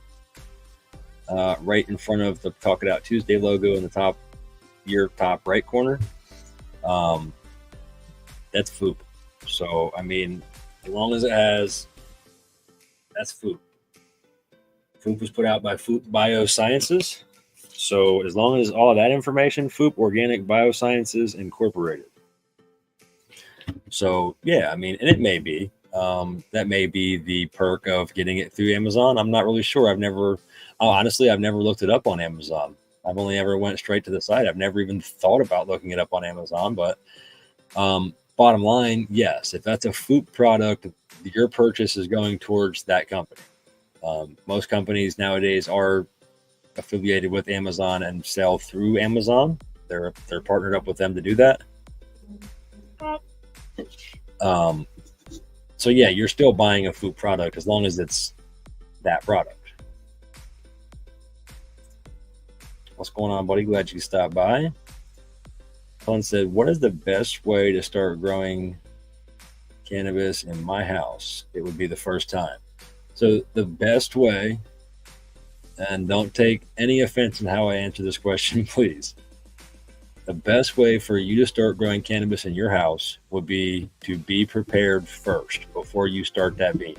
right in front of the Talk It Out Tuesday logo in the top, your top right corner, that's Foop. So, I mean, as long as it has, that's Foop. Foop was put out by Foop Biosciences. So as long as all of that information, Foop Organic Biosciences Incorporated. So yeah, I mean, and it may be, that may be the perk of getting it through Amazon. I'm not really sure. I've never looked it up on Amazon. I've only ever went straight to the site. I've never even thought about looking it up on Amazon, but bottom line, yes, if that's a Foop product, your purchase is going towards that company. Most companies nowadays are affiliated with Amazon and sell through Amazon. They're partnered up with them to do that. So yeah, you're still buying a Foop product as long as it's that product. What's going on, buddy? Glad you stopped by. Colin said, "What is the best way to start growing cannabis in my house? It would be the first time." So the best way, and don't take any offense in how I answer this question, please. The best way for you to start growing cannabis in your house would be to be prepared first before you start that bean.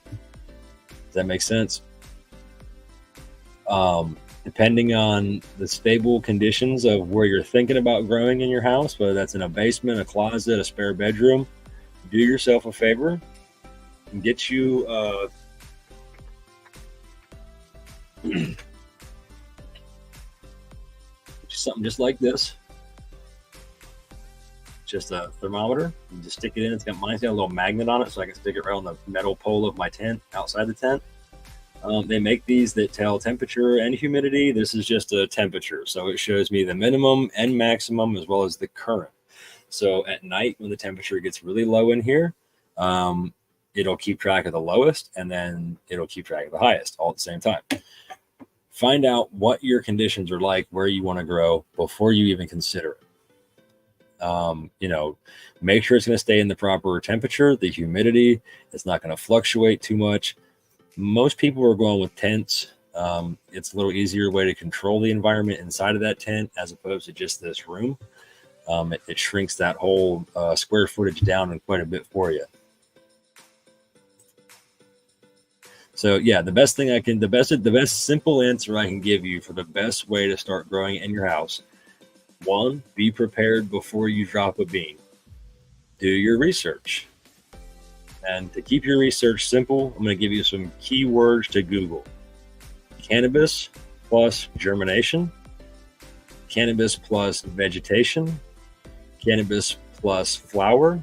Does that make sense? Depending on the stable conditions of where you're thinking about growing in your house, whether that's in a basement, a closet, a spare bedroom, do yourself a favor and get you something just like this. Just a thermometer. You just stick it in. Mine's got a little magnet on it, so I can stick it right on the metal pole of my tent outside the tent. They make these that tell temperature and humidity. This is just a temperature, so it shows me the minimum and maximum as well as the current. So at night, when the temperature gets really low in here, it'll keep track of the lowest, and then it'll keep track of the highest all at the same time. Find out what your conditions are like, where you want to grow before you even consider it. Make sure it's going to stay in the proper temperature, the humidity. It's not going to fluctuate too much. Most people are going with tents It's a little easier way to control the environment inside of that tent as opposed to just this room. It shrinks that whole square footage down in quite a bit for you. So yeah, the best simple answer I can give you for the best way to start growing in your house. 1, be prepared before you drop a bean. Do your research. And to keep your research simple, I'm going to give you some keywords to Google. Cannabis plus germination, cannabis plus vegetation, cannabis plus flower,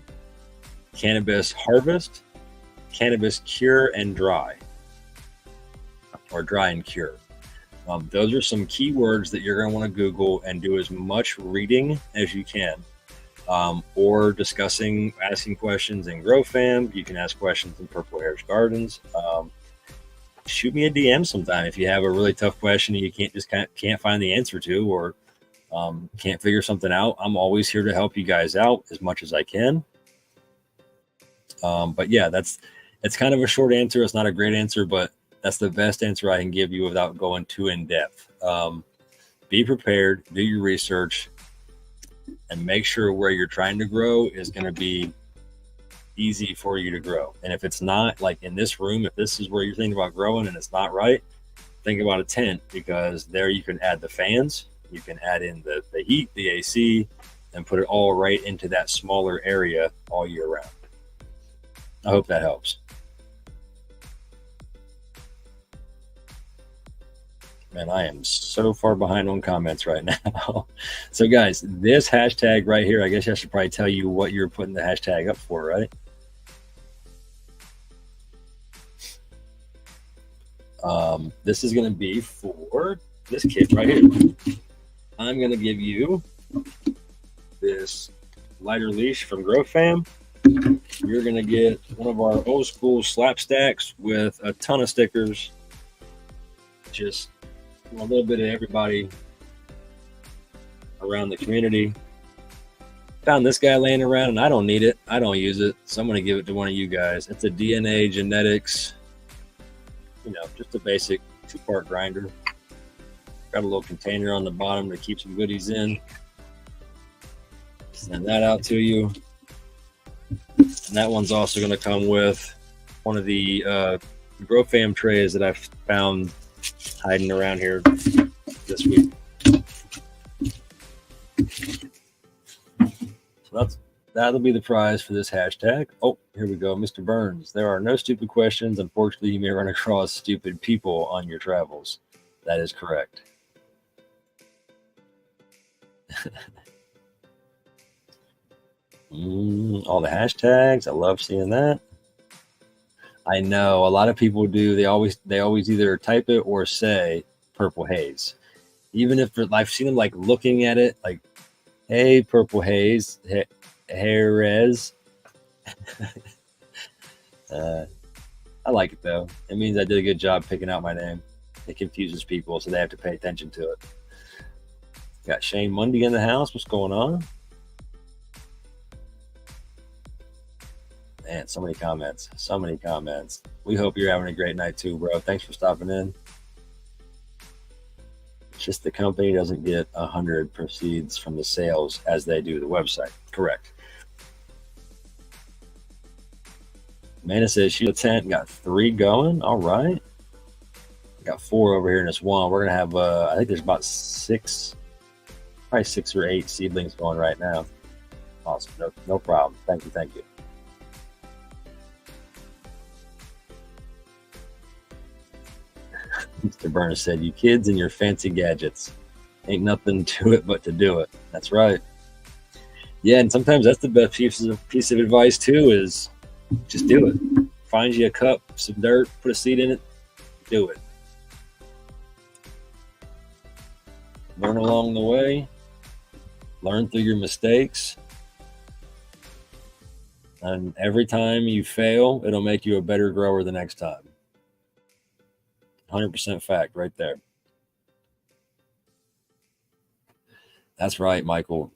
cannabis harvest, cannabis cure and dry, or dry and cure. Those are some keywords that you're going to want to Google and do as much reading as you can, or asking questions in GrowFam. You can ask questions in Purple Harez Gardens. Shoot me a DM sometime if you have a really tough question and you can't find the answer to, or can't figure something out. I'm always here to help you guys out as much as I can. But yeah, it's kind of a short answer. It's not a great answer, but that's the best answer I can give you without going too in depth. Be prepared, do your research, and make sure where you're trying to grow is going to be easy for you to grow. And if it's not, like in this room, if this is where you're thinking about growing and it's not right, think about a tent, because there you can add the fans, you can add in the heat, the AC, and put it all right into that smaller area all year round. I hope that helps. Man, I am so far behind on comments right now. So guys, this hashtag right here, I guess I should probably tell you what you're putting the hashtag up for, right? This is going to be for this kid right here. I'm going to give you this lighter leash from GrowFam. You're going to get one of our old school slap stacks with a ton of stickers. Just a little bit of everybody around the community. Found this guy laying around and I don't need it. I don't use it. So I'm going to give it to one of you guys. It's a DNA genetics, just a basic 2-part grinder. Got a little container on the bottom to keep some goodies in. Send that out to you. And that one's also going to come with one of the GrowFam trays that I've found hiding around here this week. So that'll be the prize for this hashtag. Oh, here we go. Mr. Burns, there are no stupid questions. Unfortunately, you may run across stupid people on your travels. That is correct. All the hashtags. I love seeing that. I know a lot of people do. They always either type it or say Purple Haze. Even if I've seen them like looking at it like, hey, Purple Haze, Harez. I like it though. It means I did a good job picking out my name. It confuses people, so they have to pay attention to it. Got Shane Mundy in the house. What's going on? Man, so many comments. We hope you're having a great night too, bro. Thanks for stopping in. It's just the company doesn't get 100 proceeds from the sales as they do the website. Correct. Amanda says she's a tent, got 3 going. All right. Got 4 over here in this one. We're going to have, I think there's about 6, probably 6 or 8 seedlings going right now. Awesome. No problem. Thank you. Mr. Burns said, you kids and your fancy gadgets. Ain't nothing to it but to do it. That's right. Yeah, and sometimes that's the best piece of advice too, is just do it. Find you a cup, some dirt, put a seed in it, do it. Learn along the way. Learn through your mistakes. And every time you fail, it'll make you a better grower the next time. 100% fact right there. That's right, Michael.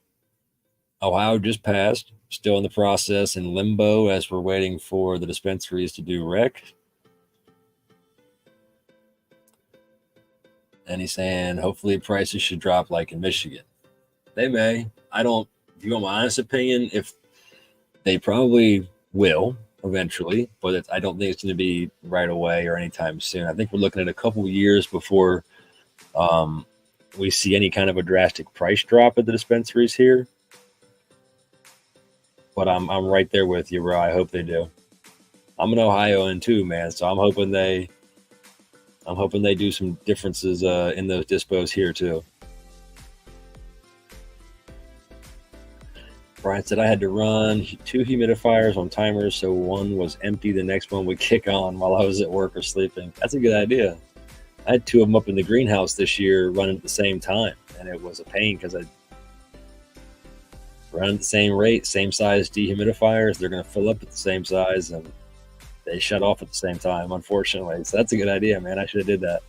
Ohio just passed. Still in the process in limbo as we're waiting for the dispensaries to do rec. And he's saying hopefully prices should drop like in Michigan. They may. I don't. If you want my honest opinion, if they probably will eventually, but I don't think it's going to be right away or anytime soon. I think we're looking at a couple years before we see any kind of a drastic price drop at the dispensaries here. But I'm right there with you, bro. I hope they do. I'm an Ohioan too, man. So I'm hoping they do some differences in those dispos here too. Brian said I had to run 2 humidifiers on timers, so one was empty, the next one would kick on while I was at work or sleeping. That's a good idea. I had 2 of them up in the greenhouse this year running at the same time, and it was a pain because I run at the same rate, same size dehumidifiers. They're going to fill up at the same size, and they shut off at the same time, unfortunately. So that's a good idea, man. I should have did that.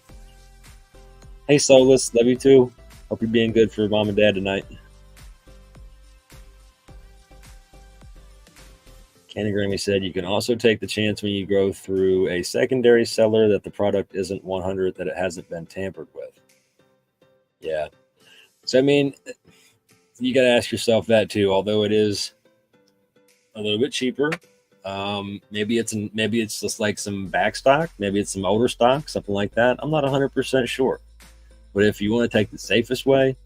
Hey, Solus, love you too. Hope you're being good for mom and dad tonight. Kenny Grammy said you can also take the chance when you go through a secondary seller that the product isn't 100, that it hasn't been tampered with. Yeah. So, I mean, you got to ask yourself that too, although it is a little bit cheaper. Maybe it's just like some back stock, maybe it's some older stock, something like that. I'm not 100% sure. But if you want to take the safest way,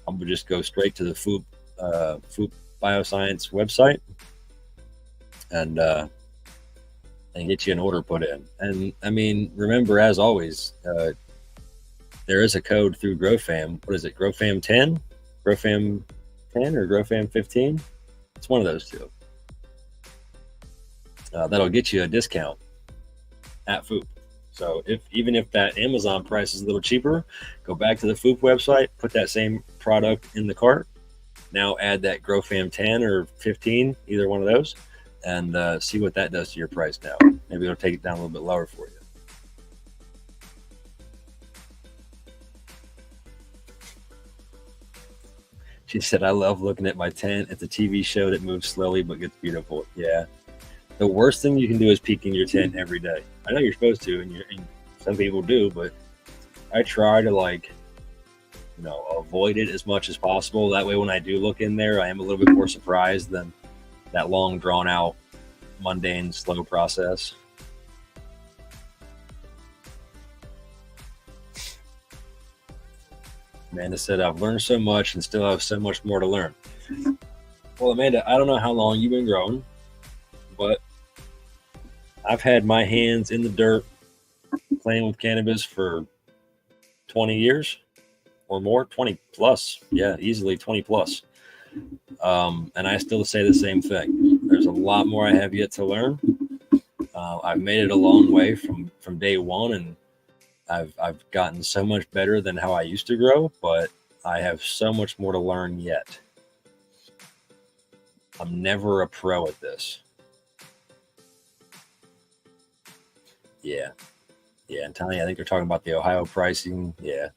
I'm going to just go straight to the Food Bioscience website and get you an order put in. And I mean, remember, as always, there is a code through GrowFam. What is it? GrowFam 10? GrowFam 10 or GrowFam 15? It's one of those two. That'll get you a discount at Foop. So even if that Amazon price is a little cheaper, go back to the Foop website, put that same product in the cart. Now add that GrowFam 10 or 15, either one of those, and see what that does to your price now. Maybe it'll take it down a little bit lower for you. She said, I love looking at my tent. It's a TV show that moves slowly but gets beautiful. Yeah. The worst thing you can do is peek in your tent every day. I know you're supposed to, and some people do, but I try to avoid it as much as possible. That way, when I do look in there, I am a little bit more surprised than that long, drawn out, mundane, slow process. Amanda said, I've learned so much and still have so much more to learn. Well, Amanda, I don't know how long you've been growing, but I've had my hands in the dirt playing with cannabis for 20 years or more, 20 plus. Yeah, easily 20 plus. And I still say the same thing. There's a lot more I have yet to learn. I've made it a long way from day one, and I've gotten so much better than how I used to grow, but I have so much more to learn yet. I'm never a pro at this. Yeah. Yeah, and Tony, I think you're talking about the Ohio pricing. Yeah.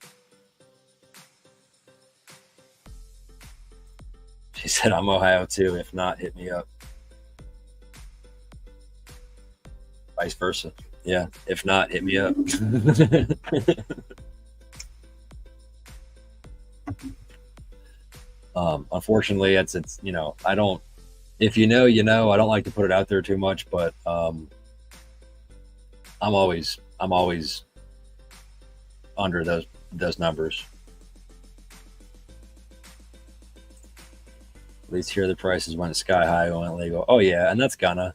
She said, I'm Ohio too. If not, hit me up. Vice versa. Yeah. If not, hit me up. Unfortunately, it's I don't. If you know, you know. I don't like to put it out there too much, but I'm always under those numbers. At least here the prices went sky high when it went legal. Oh yeah, and that's gonna.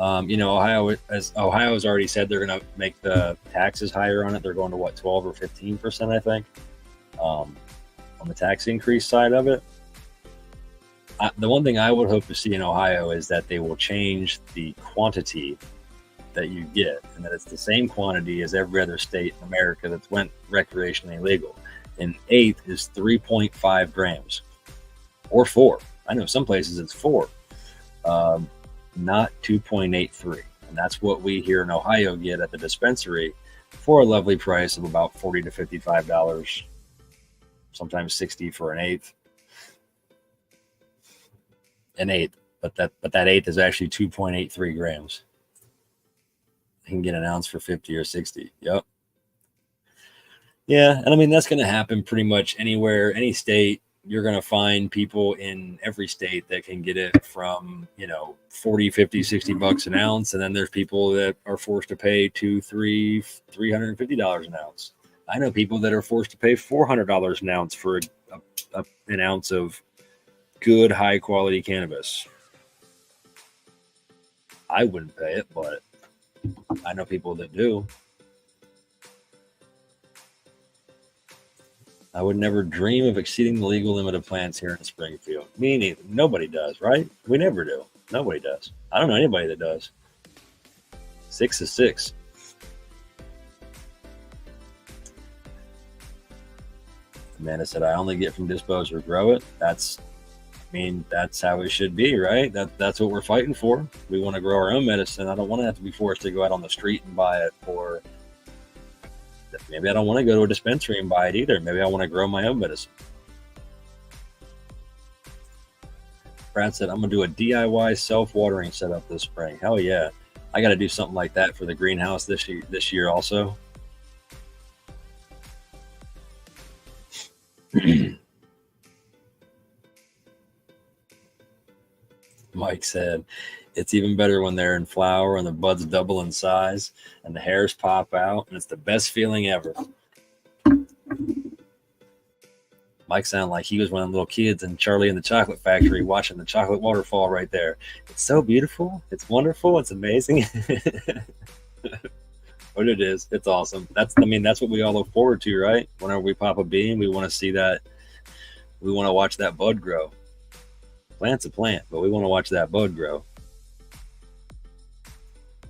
Ohio's already said they're gonna make the taxes higher on it. They're going to 12 or 15%, I think, on the tax increase side of it. The one thing I would hope to see in Ohio is that they will change the quantity that you get, and that it's the same quantity as every other state in America that's went recreationally legal. An eighth is 3.5 grams or 4. I know some places it's 4, not 2.83. And that's what we here in Ohio get at the dispensary for a lovely price of about $40 to $55, sometimes $60 for an eighth. But that eighth is actually 2.83 grams. You can get an ounce for 50 or 60. Yep. Yeah, and I mean that's going to happen pretty much anywhere, any state. You're going to find people in every state that can get it from, 40, 50, 60 bucks an ounce. And then there's people that are forced to pay $350 an ounce. I know people that are forced to pay $400 an ounce for an ounce of good, high quality cannabis. I wouldn't pay it, but I know people that do. I would never dream of exceeding the legal limit of plants here in Springfield. Me neither. Nobody does, right? We never do. Nobody does. I don't know anybody that does. 6 is 6. Amanda said, I only get from dispose or grow it. That's how it should be, right? That's what we're fighting for. We want to grow our own medicine. I don't want to have to be forced to go out on the street and buy it, or maybe I don't want to go to a dispensary and buy it either. Maybe I want to grow my own medicine. Brad said, I'm going to do a DIY self-watering setup this spring. Hell yeah. I got to do something like that for the greenhouse this year also. Mike said, it's even better when they're in flower and the buds double in size and the hairs pop out, and it's the best feeling ever. Mike sounded like he was one of the little kids in Charlie and the Chocolate Factory watching the chocolate waterfall right there. It's so beautiful. It's wonderful. It's amazing. What it is. It's awesome. That's what we all look forward to, right? Whenever we pop a bean, we want to see that. We want to watch that bud grow. Plant's a plant, but we want to watch that bud grow.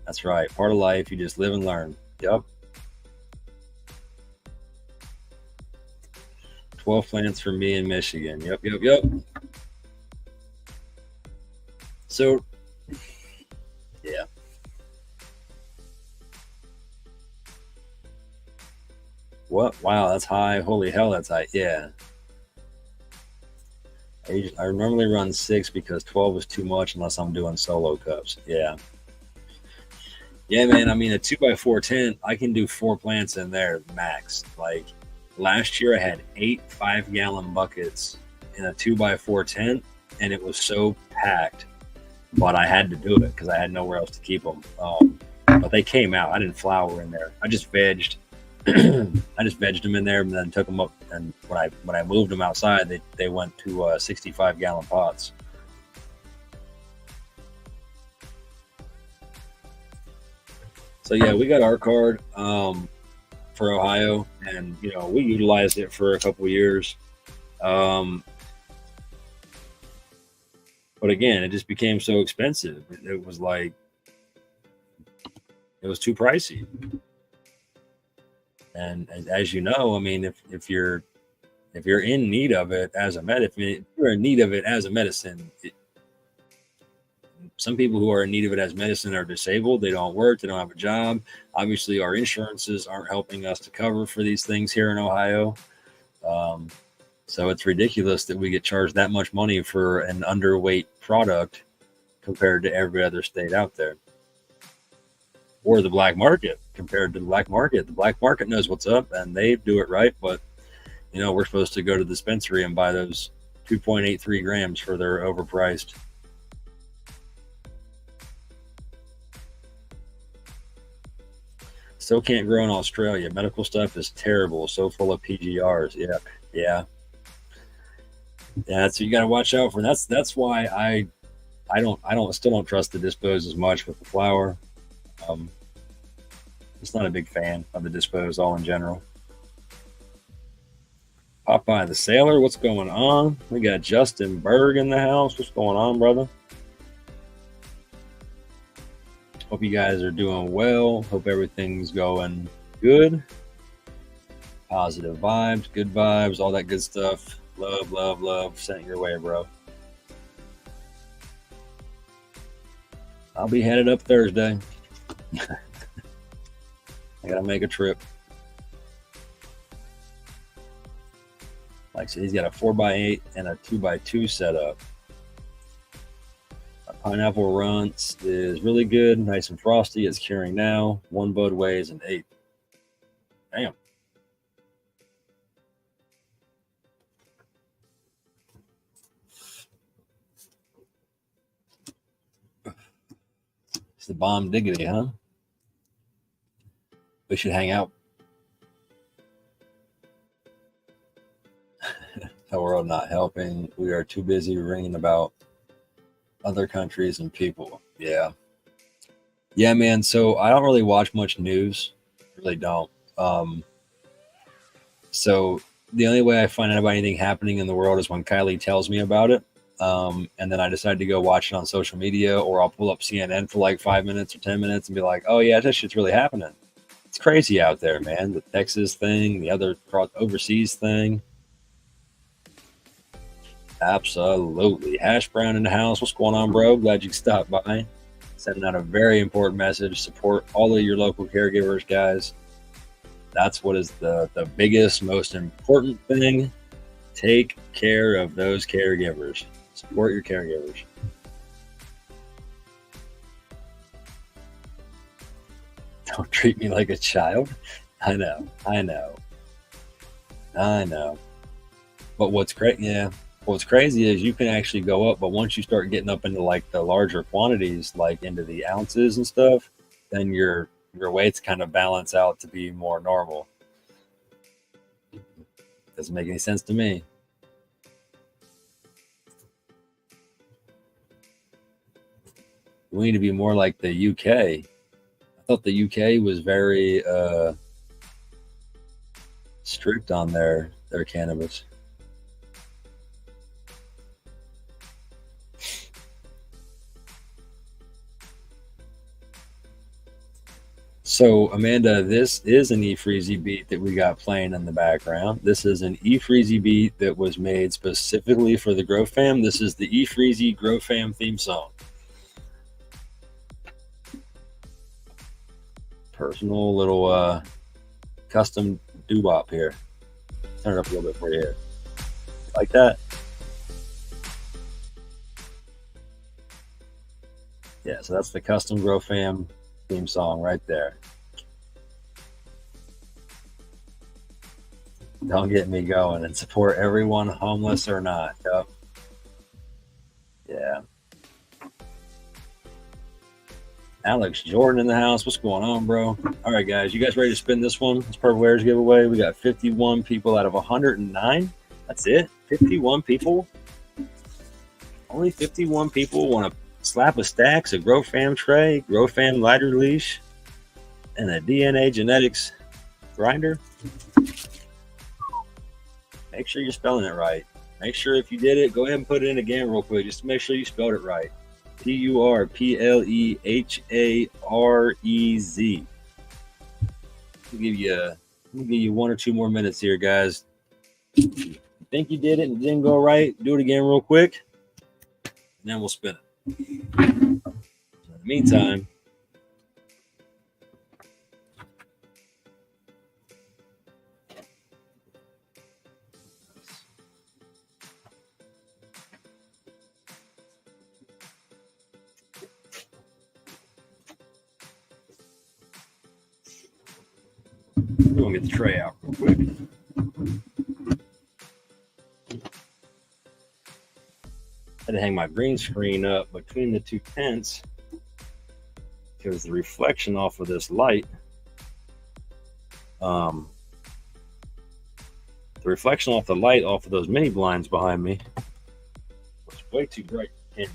That's right. Part of life. You just live and learn. Yep. 12 plants for me in Michigan. Yep. So, yeah. What? Wow, that's high. Holy hell, that's high. Yeah. I normally run 6 because 12 is too much unless I'm doing solo cups. Yeah. Yeah, man. I mean, a 2x4 tent, I can do 4 plants in there max. Like last year, I had 8 5-gallon buckets in a 2x4 tent, and it was so packed. But I had to do it because I had nowhere else to keep them. But they came out. I didn't flower in there. I just vegged. I just vegged them in there and then took them up. And when I moved them outside, they went to 65-gallon pots. So yeah, we got our card for Ohio, and we utilized it for a couple of years. But again, it just became so expensive. It was too pricey. And as you know, I mean, if you're in need of it as a if you're in need of it as a medicine, some people who are in need of it as medicine are disabled. They don't work. They don't have a job. Obviously, our insurances aren't helping us to cover for these things here in Ohio. So it's ridiculous that we get charged that much money for an underweight product compared to every other state out there. Or the black market compared to the black market. The black market knows what's up and they do it right. But, we're supposed to go to the dispensary and buy those 2.83 grams for their overpriced. Still can't grow in Australia. Medical stuff is terrible. So full of PGRs. Yeah. So you got to watch out for. That's why I still don't trust the dispose as much with the flower. Just not a big fan of the dispose all in general. Popeye the Sailor, what's going on? We got Justin Berg in the house. What's going on, brother? Hope you guys are doing well. Hope everything's going good. Positive vibes, good vibes, all that good stuff. Love sent your way, bro. I'll be headed up Thursday. I gotta make a trip. Like I said, he's got a 4x8 and a 2x2 setup. Pineapple Runts is really good, nice and frosty. It's curing now. 1 bud weighs an 8. Damn. It's the bomb diggity, huh? We should hang out. The world not helping. We are too busy ringing about other countries and people. Yeah. Yeah, man. So I don't really watch much news. Really don't. So the only way I find out about anything happening in the world is when Kylie tells me about it. And then I decide to go watch it on social media, or I'll pull up CNN for like 5 minutes or 10 minutes and be like, oh yeah, that shit's really happening. It's crazy out there, man. The Texas thing, the other overseas thing. Absolutely. Hash Brown in the house. What's going on, bro? Glad you stopped by. Sending out a very important message. Support all of your local caregivers, guys. That's what is the biggest, most important thing. Take care of those caregivers. Support your caregivers. Don't treat me like a child. I know. But what's great, yeah. What's crazy is you can actually go up, but once you start getting up into like the larger quantities, like into the ounces and stuff, then your weights kind of balance out to be more normal. Doesn't make any sense to me. We need to be more like the UK. I thought the UK was very strict on their cannabis. So, Amanda, this is an E-Freezy beat that we got playing in the background. This is an E-Freezy beat that was made specifically for the Grow Fam. This is the E-Freezy Grow Fam theme song. Personal little custom doo-wop here. Turn it up a little bit for you here. Like that? Yeah, so that's the custom Grow Fam theme song right there. Don't get me going, and support everyone, homeless or not. Yep. Yeah. Alex Jordan in the house. What's going on, bro? All right, guys. You guys ready to spin this one? This Purple Hairs giveaway. We got 51 people out of 109. That's it? 51 people? Only 51 people want to slap a stacks, a Grow Fam tray, Grow Fam lighter leash, and a DNA genetics grinder. Make sure you're spelling it right. Make sure if you did it, go ahead and put it in again real quick, just to make sure you spelled it right. PURPLEHAREZ. I'll give you 1 or 2 more minutes here, guys. If you think you did it and it didn't go right, do it again real quick, and then we'll spin it. In the meantime, we're going to get the tray out real quick. I had to hang my green screen up between the 2 tents because the reflection off of this light, the reflection off the light off of those mini blinds behind me was way too bright. And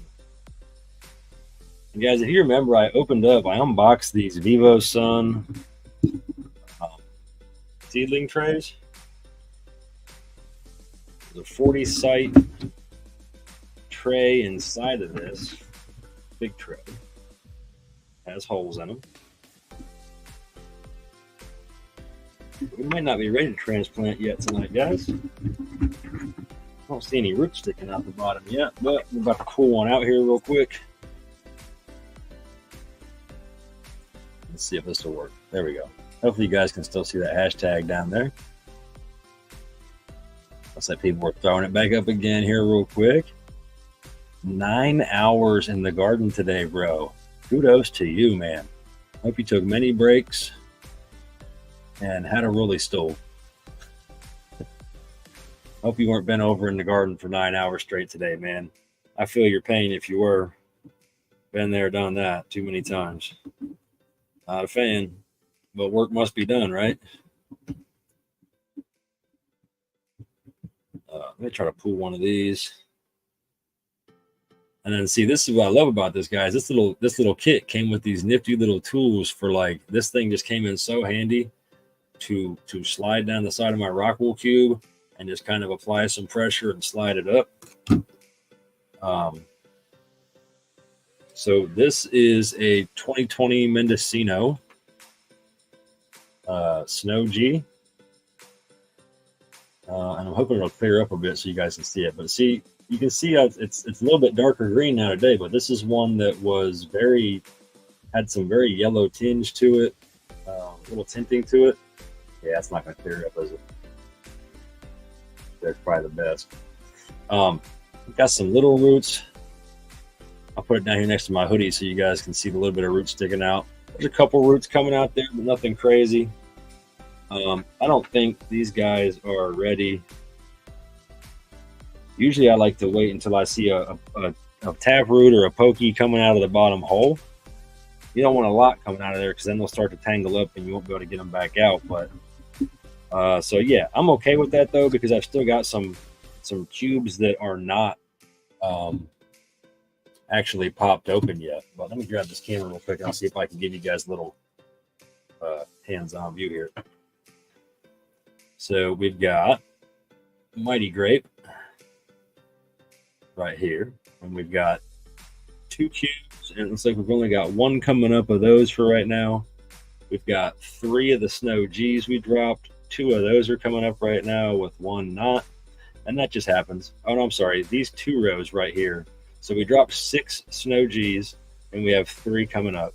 guys, if you remember, I unboxed these Vivo Sun seedling trays. There's a 40 site tray inside of this big tray. Has holes in them. We might not be ready to transplant yet tonight, guys. I don't see any roots sticking out the bottom yet, but we're about to pull one out here real quick. Let's see if this will work. There we go. Hopefully you guys can still see that hashtag down there. Looks like people are throwing it back up again here real quick. 9 hours in the garden today, bro. Kudos to you, man. Hope you took many breaks and had a rolly stove. Hope you weren't bent over in the garden for 9 hours straight today, man. I feel your pain if you were. Been there, done that too many times. Not a fan, but work must be done, right? Let me try to pull one of these. And then see, this is what I love about this, guys. This little kit came with these nifty little tools for, like, this thing just came in so handy to slide down the side of my rock wool cube and just kind of apply some pressure and slide it up. So this is a 2020 Mendocino Snow G. And I'm hoping it'll clear up a bit so you guys can see it. But see, you can see it's a little bit darker green now today, but this is one that was had some very yellow tinge to it, a little tinting to it. Yeah, it's not going to clear up, is it? That's probably the best. We've got some little roots. I'll put it down here next to my hoodie so you guys can see the little bit of roots sticking out. There's a couple roots coming out there, but nothing crazy. I don't think these guys are ready. Usually I like to wait until I see a taproot or a pokey coming out of the bottom hole. You don't want a lot coming out of there because then they'll start to tangle up and you won't be able to get them back out. But so yeah, I'm okay with that though, because I've still got some cubes that are not actually popped open yet. But let me grab this camera real quick and I'll see if I can give you guys a little hands-on view here. So we've got Mighty Grape right here, and we've got 2 cubes, and it looks like we've only got 1 coming up of those for right now. We've got 3 of the Snow G's we dropped. 2 of those are coming up right now with 1 not, and that just happens. Oh no, I'm sorry, these 2 rows right here. So we dropped 6 Snow G's, and we have 3 coming up.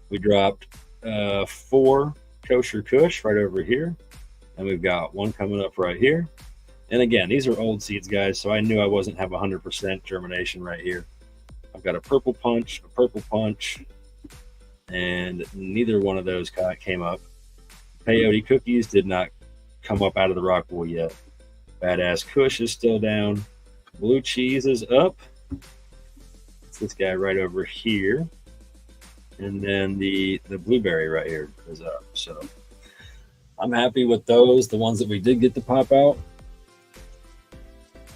We dropped 4 Kosher Kush right over here, and we've got 1 coming up right here. And again, these are old seeds, guys, so I knew I wasn't have 100% germination right here. I've got a purple punch, and neither one of those came up. Peyote cookies did not come up out of the rock wool yet. Badass Kush is still down. Blue cheese is up. It's this guy right over here. And then the blueberry right here is up. So I'm happy with those, the ones that we did get to pop out.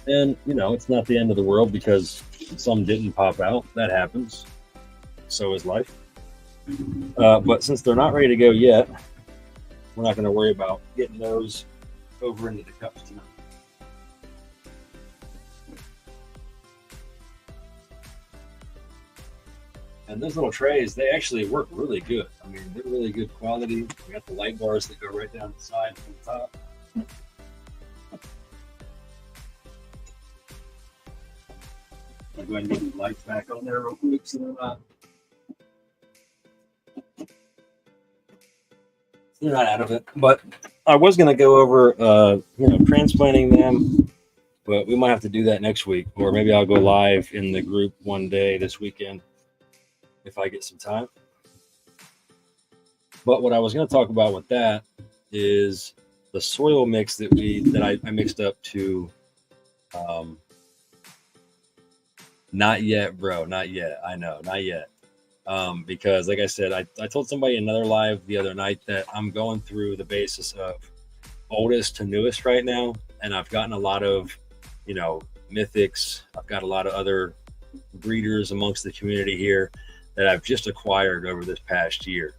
And, you know, it's not the end of the world because some didn't pop out. That happens. So is life. But since they're not ready to go yet, we're not going to worry about getting those over into the cups tonight. And those little trays, they actually work really good. I mean, they're really good quality. We got the light bars that go right down the side from the top. I'll go ahead and get the lights back on there real quick so they're not out of it. But I was going to go over, transplanting them, but we might have to do that next week, or maybe I'll go live in the group one day this weekend if I get some time. But what I was going to talk about with that is the soil mix that I mixed up to. Not yet, bro. Not yet. I know, not yet. Because like I said, I told somebody in another live the other night that I'm going through the basis of oldest to newest right now. And I've gotten a lot of, mythics. I've got a lot of other breeders amongst the community here that I've just acquired over this past year.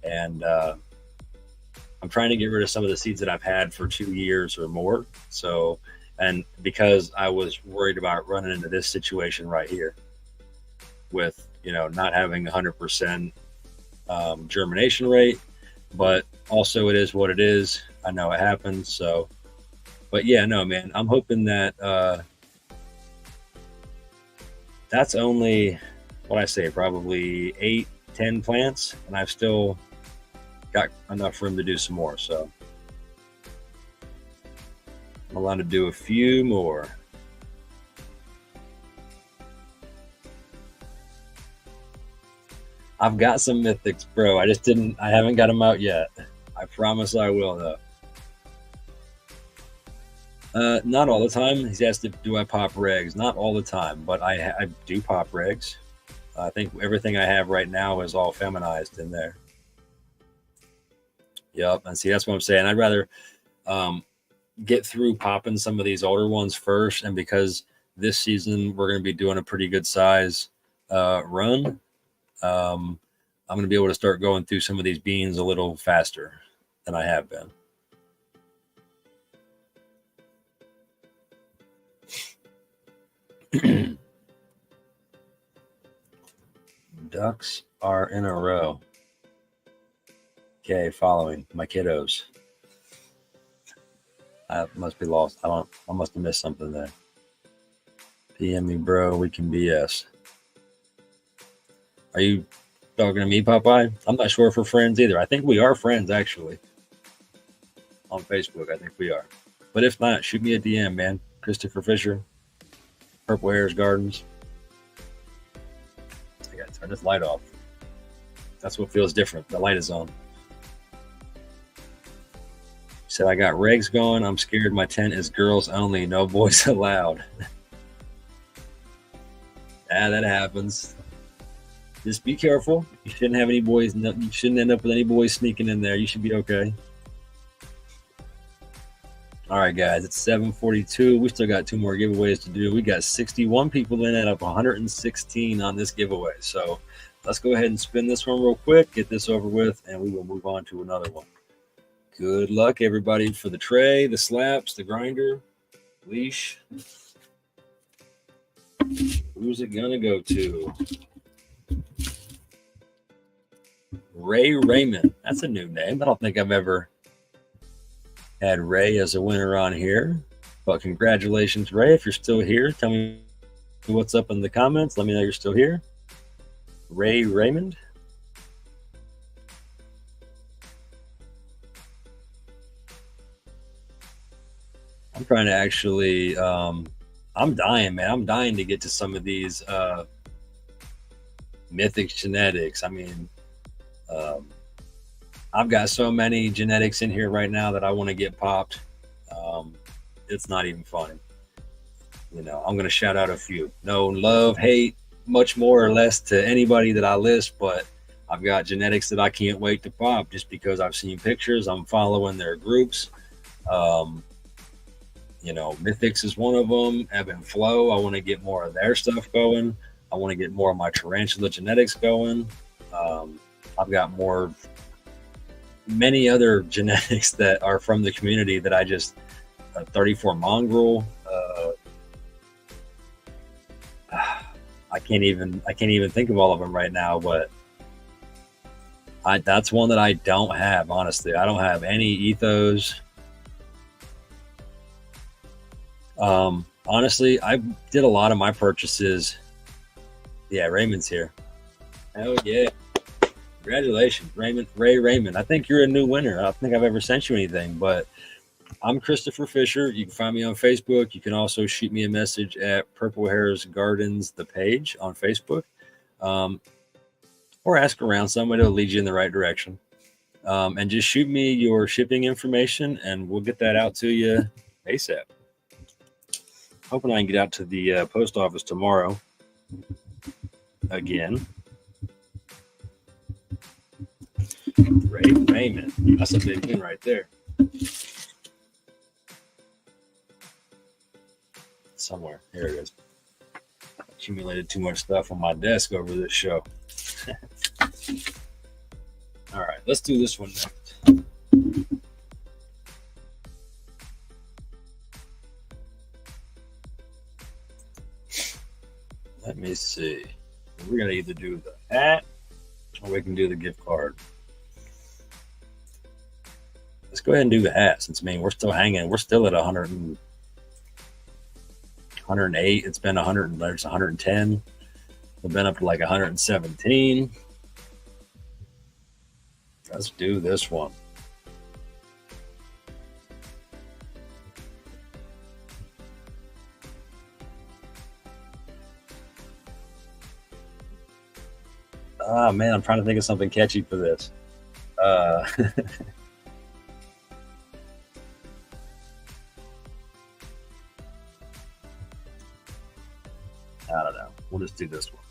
And I'm trying to get rid of some of the seeds that I've had for 2 years or more. So, and because I was worried about running into this situation right here with, not having 100% germination rate, but also it is what it is. I know it happens. So, but yeah, no, man, I'm hoping that that's only what I say, probably 8-10 plants, and I've still got enough room to do some more. So I'm allowed to do a few more. I've got some mythics, bro. I haven't got them out yet. I promise I will, though. Not all the time. He's asked, do I pop regs? Not all the time, but I do pop regs. I think everything I have right now is all feminized in there. Yep. And see, that's what I'm saying. I'd rather get through popping some of these older ones first. And because this season we're going to be doing a pretty good size run, I'm going to be able to start going through some of these beans a little faster than I have been. Ducks are in a row. Okay, following my kiddos. I must be lost. I must have missed something there. PM me, bro. We can BS. Are you talking to me, Popeye? I'm not sure if we're friends either. I think we are friends, actually. On Facebook, I think we are. But if not, shoot me a DM, man. Christopher Fisher, Purple Harez Gardens. I gotta turn this light off. That's what feels different. The light is on. Said I got regs going. I'm scared my tent is girls only, no boys allowed. That happens. Just be careful. You shouldn't have any boys. You shouldn't end up with any boys sneaking in there. You should be okay. All right, guys. It's 7:42. We still got 2 more giveaways to do. We got 61 people in out of 116 on this giveaway. So let's go ahead and spin this one real quick, get this over with, and we will move on to another one. Good luck, everybody, for the tray, the slaps, the grinder, leash. Who's it gonna go to? Ray Raymond. That's a new name. I don't think I've ever had Ray as a winner on here. But congratulations, Ray. If you're still here, tell me what's up in the comments. Let me know you're still here. Ray Raymond. I'm trying to actually, I'm dying, man. I'm dying to get to some of these mythic genetics. I mean, I've got so many genetics in here right now that I want to get popped. It's not even funny. You know, I'm going to shout out a few. No love, hate, much more or less to anybody that I list, but I've got genetics that I can't wait to pop just because I've seen pictures. I'm following their groups. You know, Mythics is one of them. Ebb and Flow. I want to get more of their stuff going. I want to get more of my tarantula genetics going. I've got many other genetics that are from the community that I just 34 mongrel. I can't even think of all of them right now, but that's one that I don't have. Honestly, I don't have any ethos. Honestly, I did a lot of my purchases. Yeah, Raymond's here. Oh yeah. Congratulations, Ray Raymond. I think you're a new winner. I don't think I've ever sent you anything, but I'm Christopher Fisher. You can find me on Facebook. You can also shoot me a message at Purple Harez Gardens, the page on Facebook, or ask around. Somebody will lead you in the right direction. And just shoot me your shipping information, and we'll get that out to you ASAP. Hoping I can get out to the post office tomorrow again. Ray Raymond. That's a big win right there. Somewhere. Here it is. Accumulated too much stuff on my desk over this show. All right, let's do this one next. Let me see. We're going to either do the hat or we can do the gift card. Let's go ahead and do the hat since, I mean, we're still hanging. We're still at 108. It's been 100. There's 110. We've been up to like 117. Let's do this one. Oh man, I'm trying to think of something catchy for this. I don't know. We'll just do this one.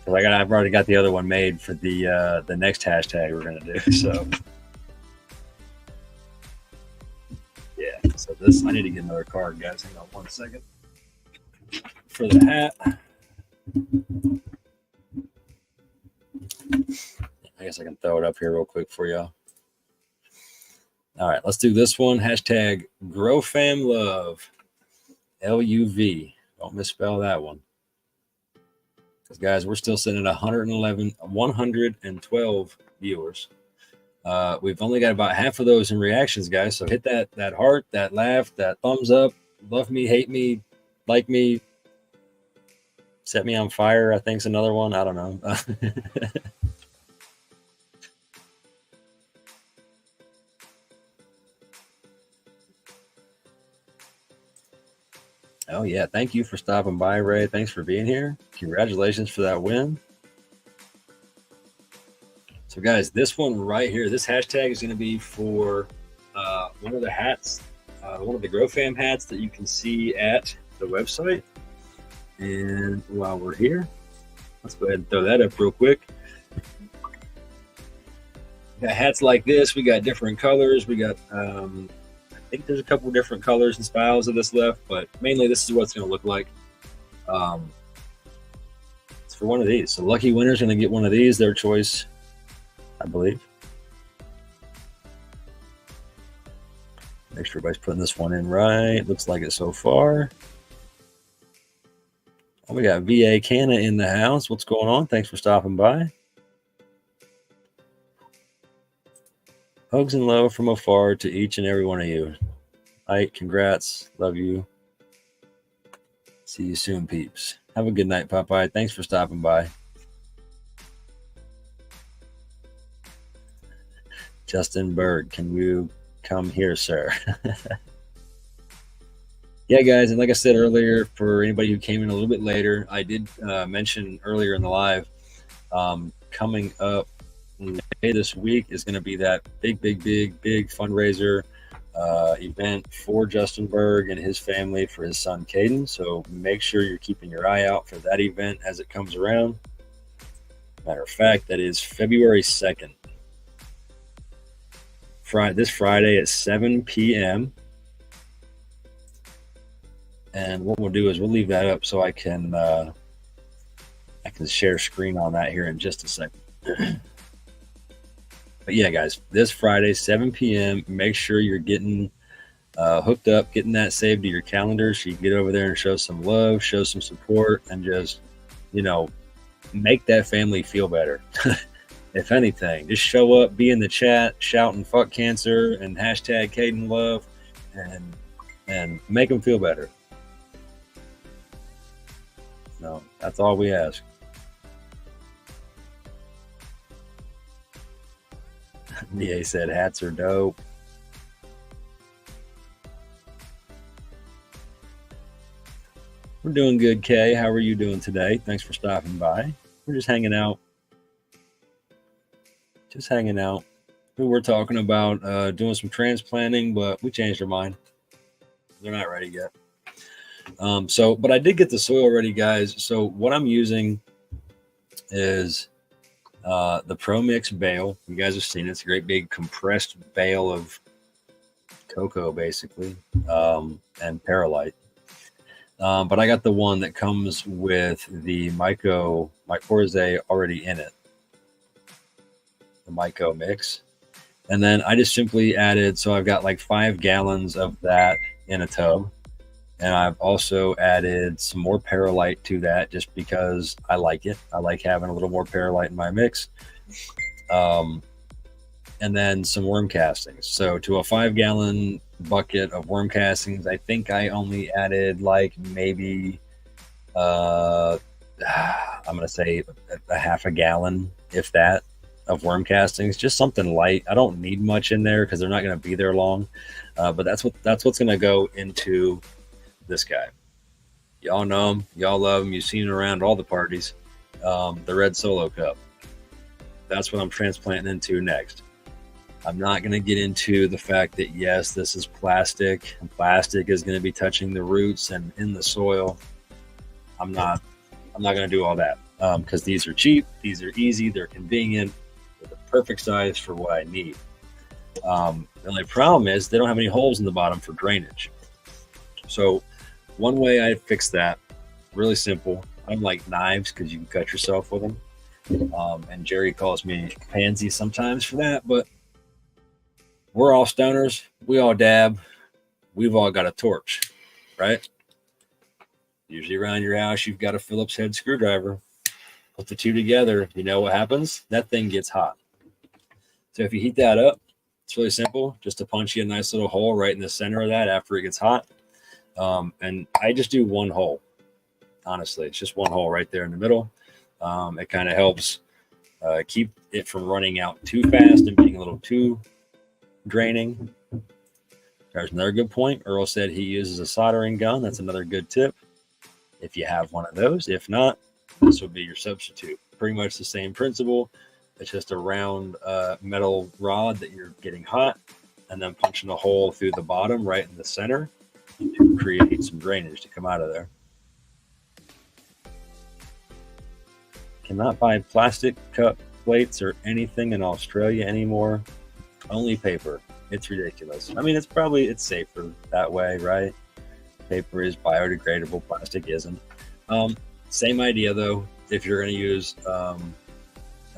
I've already got the other one made for the next hashtag we're gonna do. So yeah, so this I need to get another card, guys. Hang on 1 second for the hat. I guess I can throw it up here real quick for y'all. All right, let's do this one. Hashtag GrowFamLove, LUV. Don't misspell that one. Because, guys, we're still sitting at 112 viewers. We've only got about half of those in reactions, guys. So hit that heart, that laugh, that thumbs up. Love me, hate me, like me. Set me on fire, I think is another one. I don't know. Oh, yeah. Thank you for stopping by, Ray. Thanks for being here. Congratulations for that win. So, guys, this one right here, this hashtag is going to be for one of the hats, one of the GrowFam hats that you can see at the website. And while we're here, let's go ahead and throw that up real quick. We got hats like this. We got different colors. We got I think there's a couple different colors and styles of this left, but mainly this is what it's going to look like. It's for one of these. So lucky winner's going to get one of these, their choice, I believe. Make sure everybody's putting this one in right. Looks like it so far. Oh, we got VA Canna in the house. What's going on? Thanks for stopping by. Hugs and love from afar to each and every one of you. Ike, congrats. Love you. See you soon, peeps. Have a good night, Popeye. Thanks for stopping by. Justin Berg, can you come here, sir? Yeah, guys, and like I said earlier, for anybody who came in a little bit later, I did mention earlier in the live, coming up this week is going to be that big fundraiser event for Justin Berg and his family for his son Caden. So make sure you're keeping your eye out for that event as it comes around. Matter of fact, that is February 2nd. This Friday at 7 p.m. And what we'll do is we'll leave that up so I can share screen on that here in just a second. But yeah, guys, this Friday, 7 p.m., make sure you're getting hooked up, getting that saved to your calendar so you can get over there and show some love, show some support, and just, make that family feel better. If anything, just show up, be in the chat, shouting fuck cancer and hashtag Caden Love, and make them feel better. No, that's all we ask. DA said hats are dope. We're doing good, Kay. How are you doing today? Thanks for stopping by. We're just hanging out. We were talking about doing some transplanting, but we changed our mind. They're not ready yet. But I did get the soil ready, guys. So what I'm using is the Pro Mix bale. You guys have seen it. It's a great big compressed bale of cocoa, basically, and perlite. But I got the one that comes with the mycorrhizae already in it, the myco mix. And then I just simply added, so I've got like 5 gallons of that in a tub. And I've also added some more perlite to that just because I like it. I like having a little more perlite in my mix. And then some worm castings. So to a 5-gallon bucket of worm castings, I think I only added like maybe, I'm going to say a half a gallon, if that, of worm castings. Just something light. I don't need much in there because they're not going to be there long. But that's what's going to go into this guy. Y'all know him, y'all love him, you've seen him around all the parties. The red Solo Cup. That's what I'm transplanting into next. I'm not going to get into the fact that yes, this is plastic and plastic is going to be touching the roots and in the soil. I'm not going to do all that. because these are cheap, these are easy, they're convenient, they're the perfect size for what I need. The only problem is they don't have any holes in the bottom for drainage. So one way I fix that, really simple. I don't like knives because you can cut yourself with them. And Jerry calls me pansy sometimes for that, but we're all stoners. We all dab. We've all got a torch, right? Usually around your house, you've got a Phillips head screwdriver. Put the two together. You know what happens? That thing gets hot. So if you heat that up, it's really simple. Just to punch you a nice little hole right in the center of that after it gets hot. And I just do one hole. Honestly, it's just one hole right there in the middle. It kind of helps keep it from running out too fast and being a little too draining. There's another good point. Earl said he uses a soldering gun. That's another good tip if you have one of those. If not, this will be your substitute. Pretty much the same principle. It's just a round metal rod that you're getting hot and then punching a hole through the bottom right in the center to create some drainage to come out of there. Cannot buy plastic cup plates or anything in Australia anymore. Only paper. It's ridiculous. I mean, it's safer that way, right? Paper is biodegradable, plastic isn't. Same idea though. If you're going to use a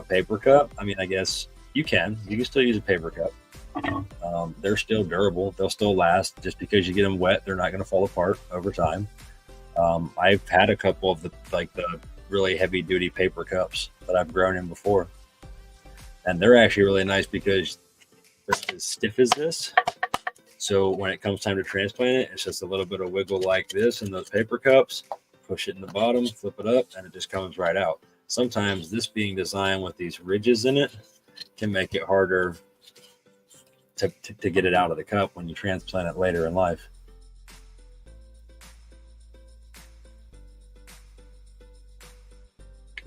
paper cup, I mean, I guess you can still use a paper cup. They're still durable. They'll still last. Just because you get them wet, they're not going to fall apart over time. I've had a couple of the really heavy duty paper cups that I've grown in before. And they're actually really nice because they're as stiff as this. So when it comes time to transplant it, it's just a little bit of wiggle like this in those paper cups, push it in the bottom, flip it up, and it just comes right out. Sometimes this being designed with these ridges in it can make it harder to get it out of the cup when you transplant it later in life.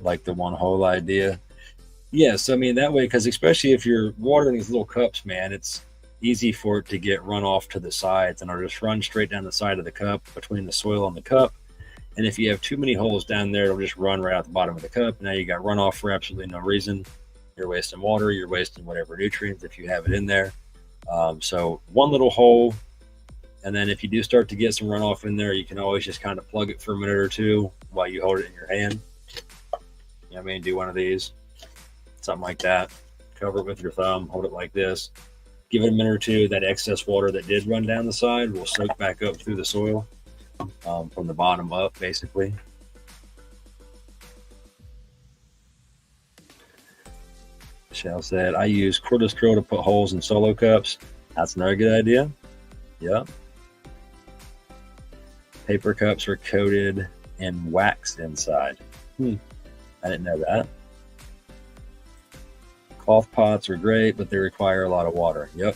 Like the one hole idea. Yes, I mean that way, because especially if you're watering these little cups, man, it's easy for it to get run off to the sides and it'll just run straight down the side of the cup between the soil and the cup. And if you have too many holes down there, it'll just run right out the bottom of the cup. Now you got runoff for absolutely no reason. You're wasting water, you're wasting whatever nutrients if you have it in there. So one little hole, and then if you do start to get some runoff in there, you can always just kind of plug it for a minute or two while you hold it in your hand. You know what I mean? Do one of these, something like that. Cover it with your thumb, hold it like this. Give it a minute or two. That excess water that did run down the side will soak back up through the soil from the bottom up, basically. Michelle said, I use Cortistrol to put holes in solo cups. That's another good idea. Yep. Paper cups are coated in wax inside. I didn't know that. Cloth pots are great, but they require a lot of water. Yep.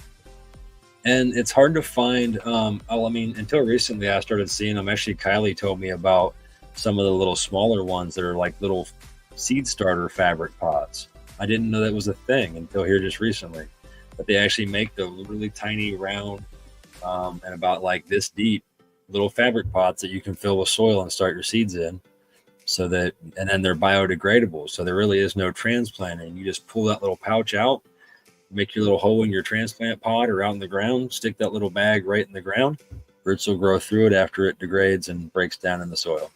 And it's hard to find. Until recently I started seeing them. Actually, Kylie told me about some of the little smaller ones that are like little seed starter fabric pots. I didn't know that was a thing until here just recently. But they actually make the really tiny round and about like this deep little fabric pots that you can fill with soil and start your seeds in. So that, and then they're biodegradable. So there really is no transplanting. You just pull that little pouch out, make your little hole in your transplant pot or out in the ground, stick that little bag right in the ground. Roots will grow through it after it degrades and breaks down in the soil.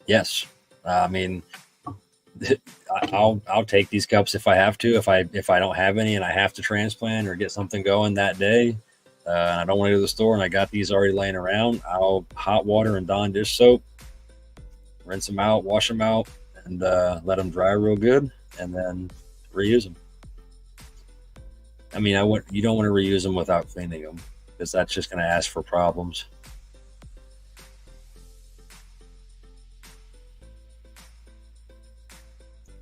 Yes. I mean, I'll take these cups if I have to. If I don't have any and I have to transplant or get something going that day, and I don't want to go to the store and I got these already laying around, I'll hot water and Dawn dish soap, rinse them out, wash them out, and let them dry real good, and then reuse them. I mean, you don't want to reuse them without cleaning them because that's just going to ask for problems.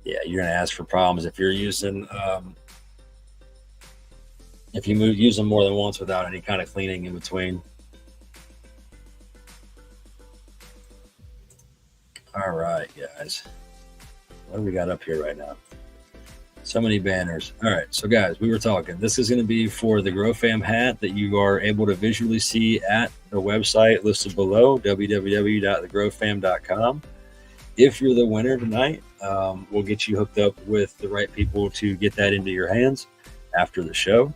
Yeah, you're going to ask for problems if you're using, if you use them more than once without any kind of cleaning in between. All right, guys. What do we got up here right now? So many banners. All right. So, guys, we were talking. This is going to be for the Grow Fam hat that you are able to visually see at the website listed below, www.thegrowfam.com. If you're the winner tonight, we'll get you hooked up with the right people to get that into your hands after the show.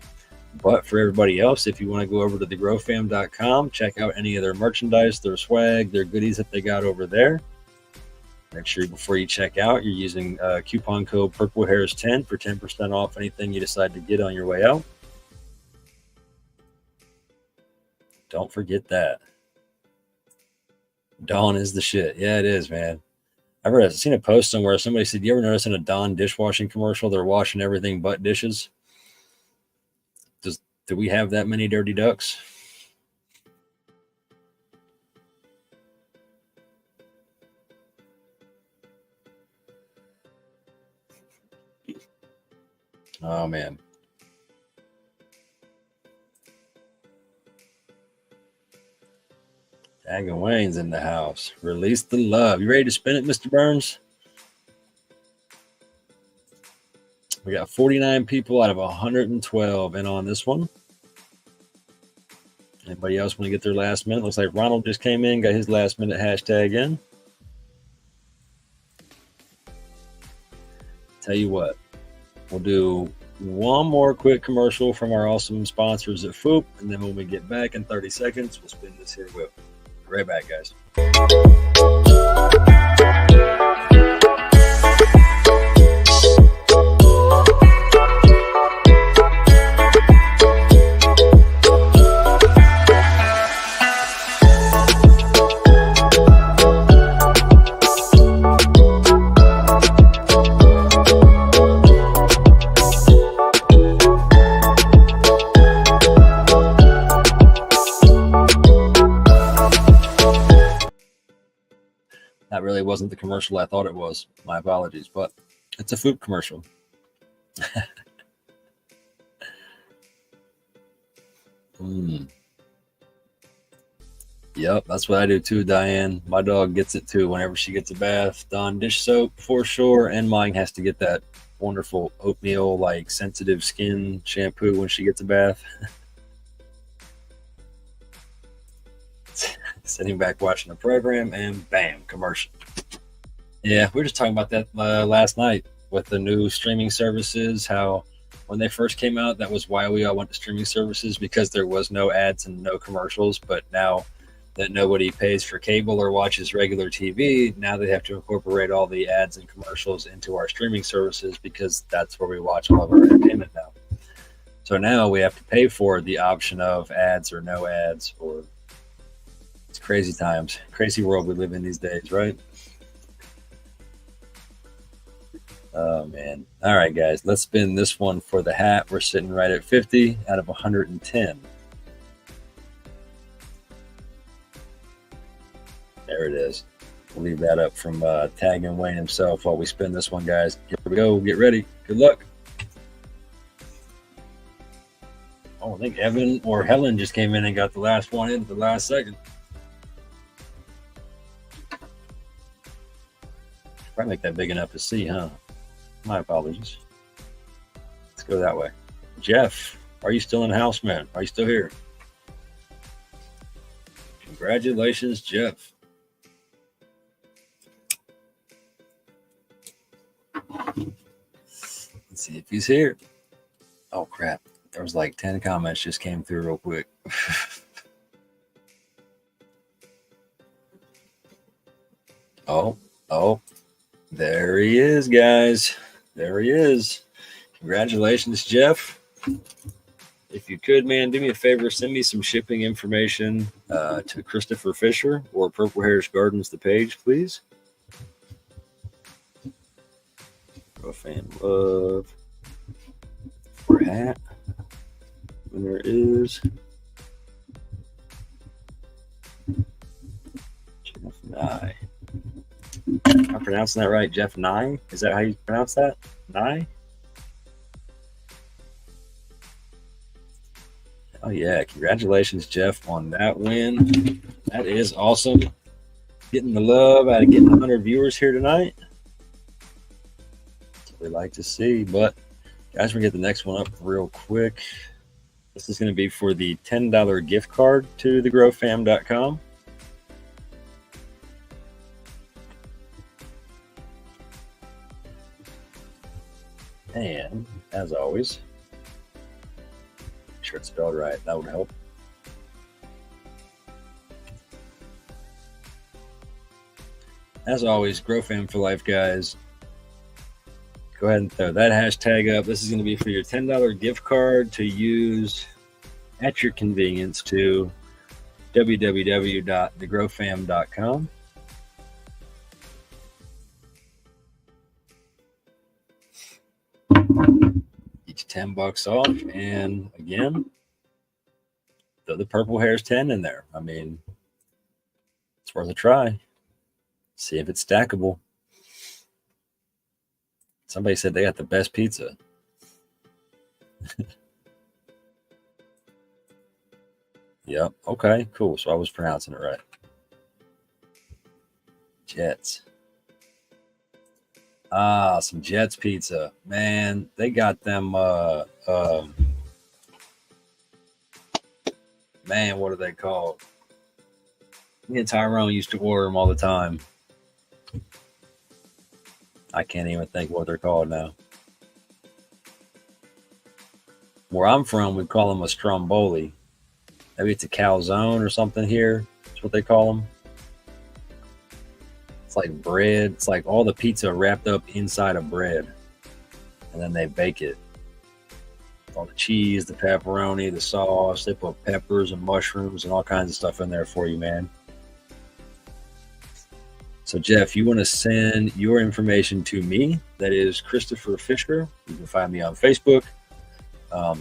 But for everybody else, if you want to go over to thegrowfam.com, check out any of their merchandise, their swag, their goodies that they got over there. Make sure before you check out, you're using coupon code PurpleHairs10 for 10% off anything you decide to get on your way out. Don't forget that. Dawn is the shit. Yeah, it is, man. I've seen a post somewhere. Somebody said, you ever notice in a Dawn dishwashing commercial, they're washing everything but dishes? Do we have that many dirty ducks? Oh, man. Tag and Wayne's in the house. Release the love. You ready to spin it, Mr. Burns? We got 49 people out of 112 in on this one. Anybody else want to get their last minute? Looks like Ronald just came in, got his last minute hashtag in. Tell you what, we'll do one more quick commercial from our awesome sponsors at Foop, and then when we get back in 30 seconds, we'll spin this here whip. Right back, guys. That really wasn't the commercial I thought it was. My apologies, but it's a Foop commercial. Yep, that's what I do too, Diane. My dog gets it too whenever she gets a bath. Dawn dish soap for sure, and mine has to get that wonderful oatmeal, like sensitive skin shampoo when she gets a bath. Sitting back watching the program, and bam, commercial. Yeah, we were just talking about that last night with the new streaming services, how when they first came out, that was why we all went to streaming services, because there was no ads and no commercials. But now that nobody pays for cable or watches regular TV, now they have to incorporate all the ads and commercials into our streaming services, because that's where we watch all of our entertainment now. So now we have to pay for the option of ads or no ads, or it's crazy times, crazy world we live in these days, right? Oh, man. All right, guys, let's spin this one for the hat. We're sitting right at 50 out of 110. There it is. We'll leave that up from Tag and Wayne himself while we spin this one, guys. Here we go. Get ready. Good luck. Oh, I think Evan or Helen just came in and got the last one in at the last second. Probably make that big enough to see, huh? My apologies. Let's go that way. Jeff, are you still in the house, man? Are you still here? Congratulations, Jeff. Let's see if he's here. Oh, crap. There was like 10 comments just came through real quick. Oh. There he is, guys. There he is. Congratulations, Jeff. If you could, man, do me a favor, send me some shipping information to Christopher Fisher or Purple Hairs Gardens, the page, please. Grow Fam love for hat. Winner is Jeff Nye. Am I pronouncing that right? Jeff Nye? Is that how you pronounce that? Nye? Oh, yeah. Congratulations, Jeff, on that win. That is awesome. Getting the love out of getting 100 viewers here tonight. That's what we like to see. But Guys, we get the next one up real quick. This is going to be for the $10 gift card to thegrowfam.com. And as always, make sure it's spelled right. That would help. As always, GrowFam for life, guys. Go ahead and throw that hashtag up. This is going to be for your $10 gift card to use at your convenience to www.thegrowfam.com. Each $10 off. And again, throw the Purple Harez 10 in there. I mean, it's worth a try. See if it's stackable. Somebody said they got the best pizza. Yep. Okay, cool. So I was pronouncing it right. Jets. Some Jets pizza. Man, they got them man, what are they called? Me and Tyrone used to order them all the time. I can't even think what they're called now. Where I'm from, we call them a stromboli. Maybe it's a calzone or something here. That's what they call them. It's like bread. It's like all the pizza wrapped up inside of bread. And then they bake it. All the cheese, the pepperoni, the sauce. They put peppers and mushrooms and all kinds of stuff in there for you, man. So, Jeff, you want to send your information to me. That is Christopher Fisher. You can find me on Facebook.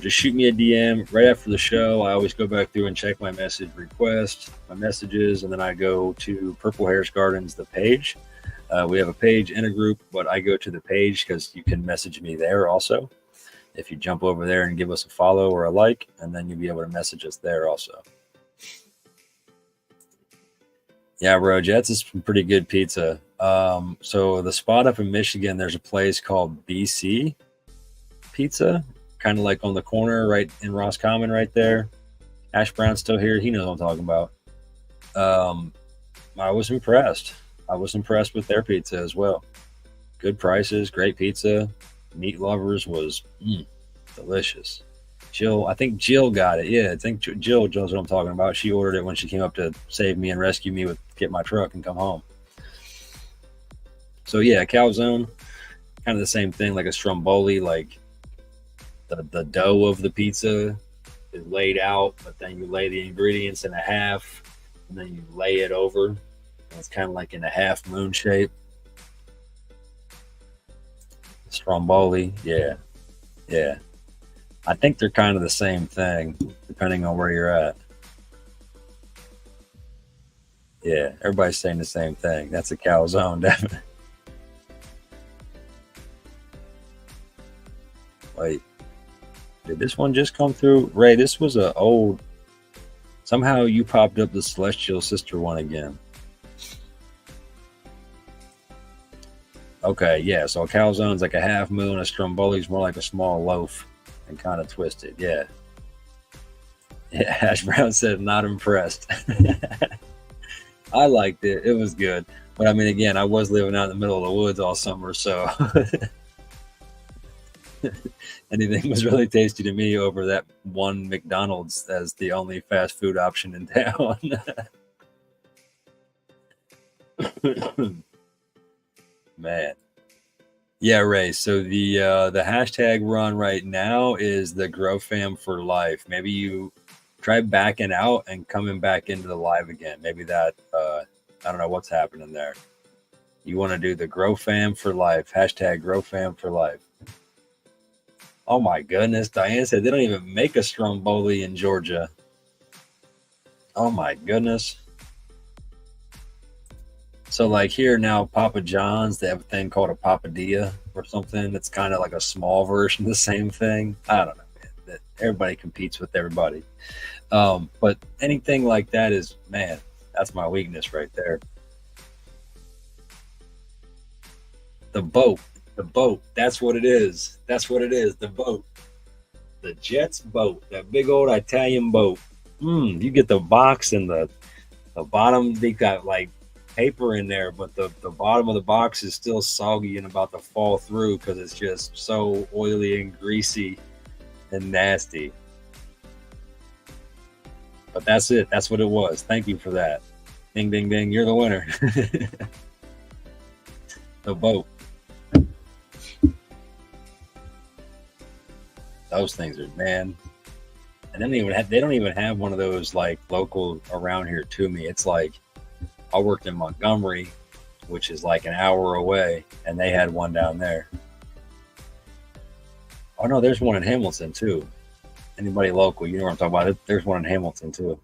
Just shoot me a DM right after the show. I always go back through and check my message request, my messages, and then I go to Purple Harez Gardens, the page. We have a page and a group, but I go to the page because you can message me there also. If you jump over there and give us a follow or a like, and then you'll be able to message us there also. Yeah, bro, Jets is some pretty good pizza. So the spot up in Michigan, there's a place called BC Pizza, kind of like on the corner right in Roscommon right there. Ash Brown's still here. He knows what I'm talking about. I was impressed. I was impressed with their pizza as well. Good prices, great pizza. Meat Lovers was delicious. I think Jill got it. Yeah, I think Jill knows what I'm talking about. She ordered it when she came up to save me and rescue me get my truck and come home. So yeah, calzone, kind of the same thing, like a stromboli, like the dough of the pizza is laid out, but then you lay the ingredients in a half, and then you lay it over. And it's kind of like in a half moon shape. Stromboli, yeah. I think they're kind of the same thing, depending on where you're at. Yeah, everybody's saying the same thing. That's a calzone, definitely. Wait, did this one just come through? Ray, this was a old... Somehow you popped up the Celestial Sister one again. Okay, yeah, so a calzone's like a half moon, a stromboli's more like a small loaf and kind of twisted, yeah. Yeah, Ash Brown said, not impressed. I liked it. It was good. But I mean, again, I was living out in the middle of the woods all summer, so anything was really tasty to me over that one McDonald's as the only fast food option in town. Man. Yeah, Ray. So the hashtag run right now is the GrowFam for life. Maybe you try backing out and coming back into the live again. Maybe that I don't know what's happening there. You want to do the GrowFam for life. Hashtag GrowFam for life. Oh my goodness. Diane said they don't even make a stromboli in Georgia. Oh my goodness. So like here now, Papa John's, they have a thing called a papadilla or something. It's kind of like a small version of the same thing. I don't know. Man. Everybody competes with everybody. But anything like that is, man, that's my weakness right there. The boat. The boat. That's what it is. That's what it is. The boat. The Jets boat. That big old Italian boat. You get the box and the bottom. They got like paper in there, but the bottom of the box is still soggy and about to fall through because it's just so oily and greasy and nasty. But that's it. That's what it was. Thank you for that. Ding, ding, ding. You're the winner. The boat. Those things are, man. And they don't even have one of those like local around here to me. It's like I worked in Montgomery, which is like an hour away, and they had one down there. Oh no, there's one in Hamilton too. Anybody local, you know what I'm talking about. There's one in Hamilton too.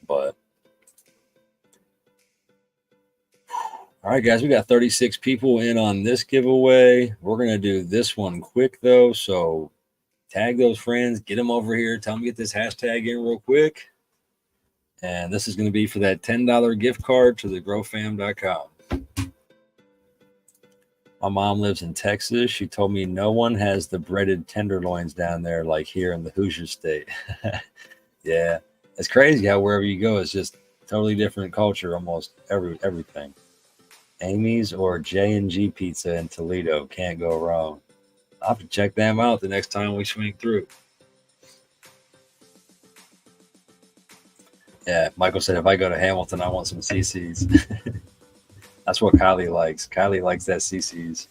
But all right, guys, we got 36 people in on this giveaway. We're going to do this one quick, though. So tag those friends, get them over here. Tell them to get this hashtag in real quick. And this is going to be for that $10 gift card to thegrowfam.com. My mom lives in Texas. She told me no one has the breaded tenderloins down there like here in the Hoosier State. Yeah, it's crazy how wherever you go, it's just totally different culture, almost everything. Amy's or J&G Pizza in Toledo. Can't go wrong. I'll have to check them out the next time we swing through. Yeah, Michael said if I go to Hamilton, I want some CC's. That's what Kylie likes. Kylie likes that CC's.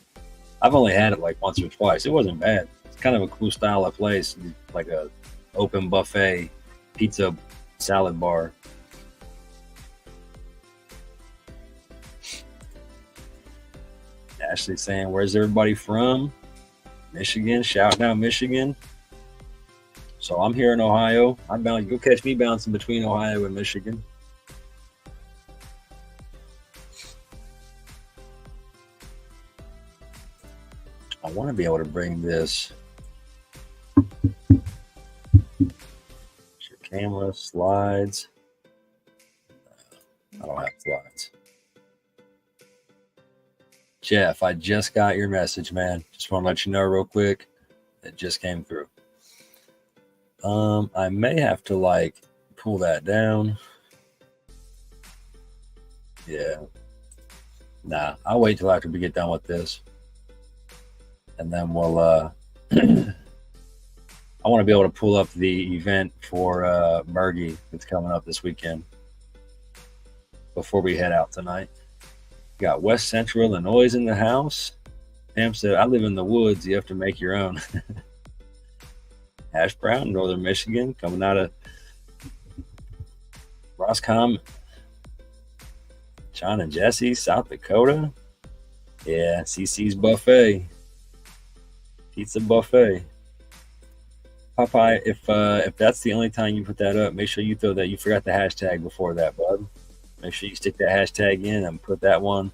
I've only had it like once or twice. It wasn't bad. It's kind of a cool style of place, like a open buffet pizza salad bar. Ashley saying, where's everybody from? Michigan. Shouting out Michigan. So I'm here in Ohio. I'm bound. Go catch me bouncing between Ohio and Michigan. I want to be able to bring this. Your camera slides. I don't have slides. Jeff, I just got your message, man. Just want to let you know real quick. It just came through. I may have to like pull that down. Yeah. Nah, I'll wait till after we get done with this. And then we'll I want to be able to pull up the event for Bergie that's coming up this weekend before we head out tonight. Got West Central Illinois in the house. Pam said, I live in the woods. You have to make your own. Hash Brown, Northern Michigan, coming out of Roscom. John and Jesse, South Dakota. Yeah, CC's Buffet. Pizza Buffet. Popeye, if that's the only time you put that up, make sure you throw that. You forgot the hashtag before that, bud. Make sure you stick that hashtag in and put that one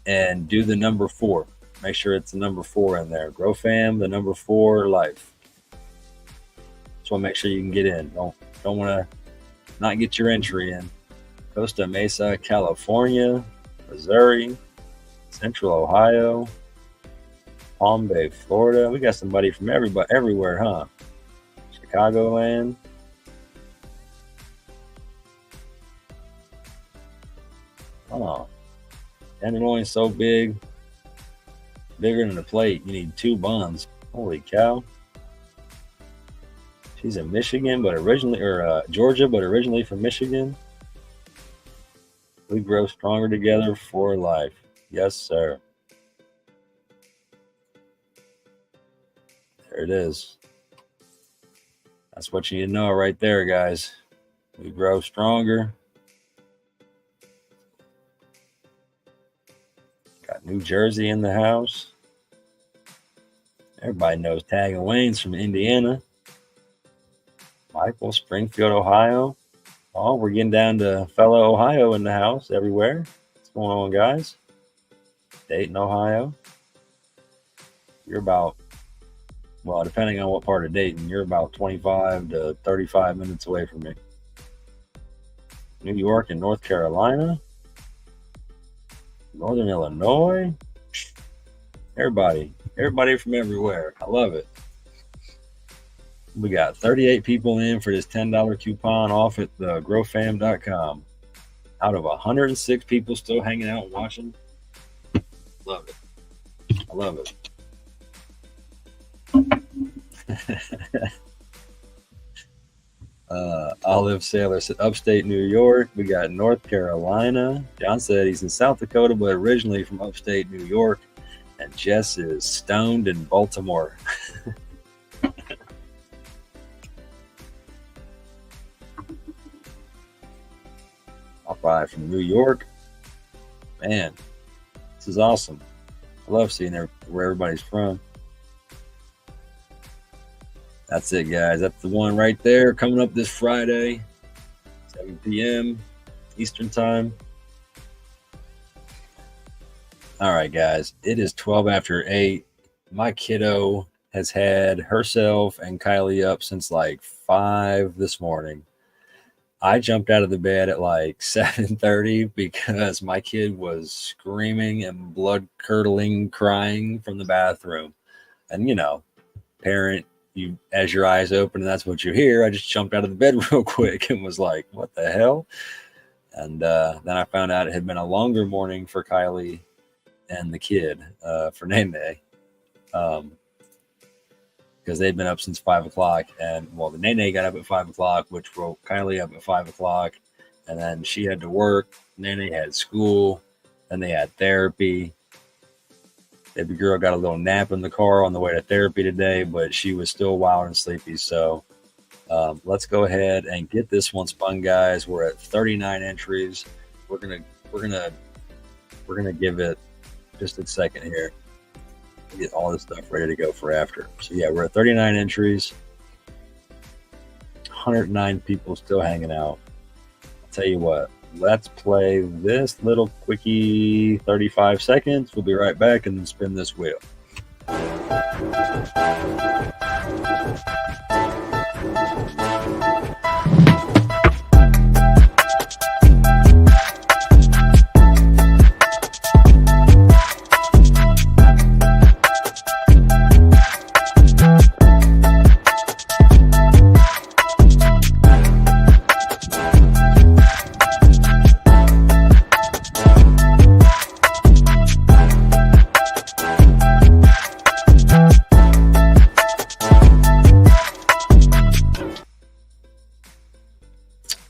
and do the number 4. Make sure it's the number 4 in there. Grow Fam, the number 4 life. So make sure you can get in. Don't want to not get your entry in. Costa Mesa, California, Missouri, Central Ohio, Palm Bay, Florida. We got somebody from everywhere, huh? Chicagoland. Oh, tenderloin so big, bigger than a plate. You need 2 buns. Holy cow! She's in Michigan, but originally, or Georgia, but originally from Michigan. We grow stronger together for life. Yes, sir. There it is. That's what you need to know right there, guys. We grow stronger. Got New Jersey in the house. Everybody knows Tag and Wayne's from Indiana. Michael, Springfield, Ohio. Oh, we're getting down to fellow Ohio in the house everywhere. What's going on, guys? Dayton, Ohio. You're about, well, depending on what part of Dayton, you're about 25 to 35 minutes away from me. New York and North Carolina. Northern Illinois. Everybody from everywhere. I love it. We got 38 people in for this $10 coupon off at the growfam.com. Out of 106 people still hanging out and watching. Love it. I love it. Olive Sailor said upstate New York. We got North Carolina. John said he's in South Dakota, but originally from upstate New York. And Jess is stoned in Baltimore. I'll buy from New York. Man, this is awesome. I love seeing where everybody's from. That's it, guys. That's the one right there coming up this Friday, 7 p.m. Eastern Time. All right, guys. It is 12 after 8. My kiddo has had herself and Kylie up since like 5 this morning. I jumped out of the bed at like 7:30 because my kid was screaming and blood-curdling crying from the bathroom. And, you know, parent, you as your eyes open and that's what you hear. I just jumped out of the bed real quick and was like, what the hell? And then I found out it had been a longer morning for Kylie and the kid, for Nene, because they'd been up since 5 o'clock. And well, the Nene got up at 5 o'clock, which woke Kylie up at 5 o'clock. And then she had to work. Nene had school. Then they had therapy. Baby girl got a little nap in the car on the way to therapy today, but she was still wild and sleepy. So let's go ahead and get this one spun, guys. We're at 39 entries. We're gonna give it just a second here. Get all this stuff ready to go for after. So yeah, we're at 39 entries. 109 people still hanging out. I'll tell you what. Let's play this little quickie 35 seconds. We'll be right back and then spin this wheel.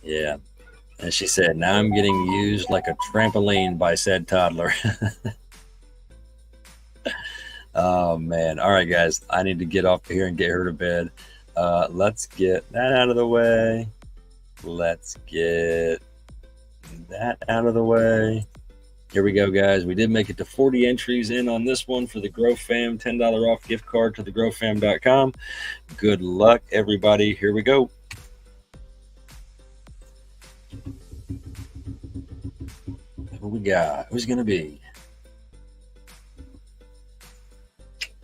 Yeah. And she said, now I'm getting used like a trampoline by said toddler. Oh, man. All right, guys. I need to get off here and get her to bed. Let's get that out of the way. Let's get that out of the way. Here we go, guys. We did make it to 40 entries in on this one for the Grow Fam $10 off gift card to thegrowfam.com. Good luck, everybody. Here we go. What we got? Who's going to be?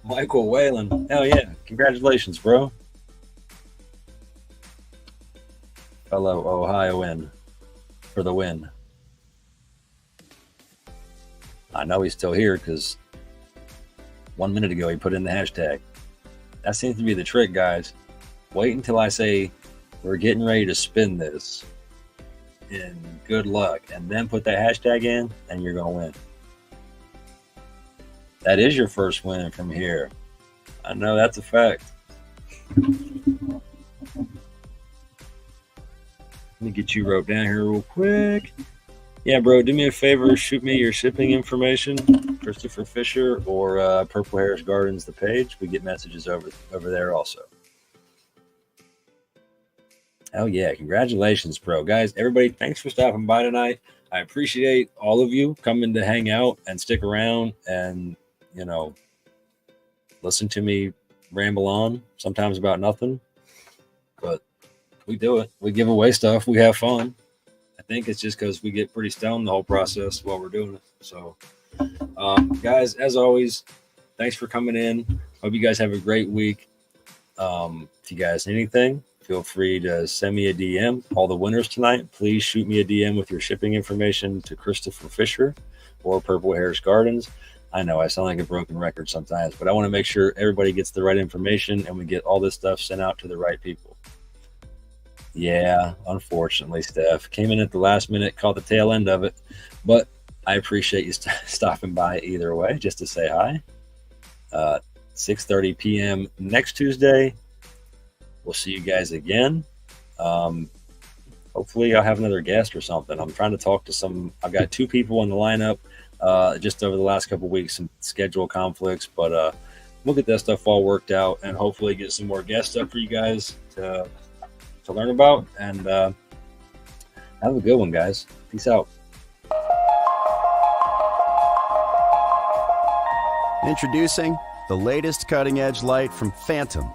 Michael Whalen. Hell yeah. Congratulations, bro. Fellow Ohioan for the win. I know he's still here because 1 minute ago he put in the hashtag. That seems to be the trick, guys. Wait until I say we're getting ready to spin this. And good luck. And then put that hashtag in and you're going to win. That is your first win from here. I know that's a fact. Let me get you wrote down here real quick. Yeah, bro, do me a favor. Shoot me your shipping information. Christopher Fisher or Purple Harez Gardens, the page. We get messages over there also. Oh, yeah. Congratulations, bro. Guys, everybody, thanks for stopping by tonight. I appreciate all of you coming to hang out and stick around and, you know, listen to me ramble on, sometimes about nothing. But we do it. We give away stuff. We have fun. I think it's just because we get pretty stoned the whole process while we're doing it. So, guys, as always, thanks for coming in. Hope you guys have a great week. If you guys need anything, feel free to send me a DM. All the winners tonight, please shoot me a DM with your shipping information to Christopher Fisher or Purple Harez Gardens. I know I sound like a broken record sometimes, but I want to make sure everybody gets the right information and we get all this stuff sent out to the right people. Yeah, unfortunately, Steph came in at the last minute, caught the tail end of it, but I appreciate you stopping by either way, just to say hi. 6:30 p.m. next Tuesday. We'll see you guys again. Hopefully I'll have another guest or something. I'm trying to talk to some. I've got 2 people in the lineup just over the last couple of weeks, some schedule conflicts, but we'll get that stuff all worked out and hopefully get some more guests up for you guys to learn about. And have a good one, guys. Peace out. Introducing the latest cutting-edge light from Phantom,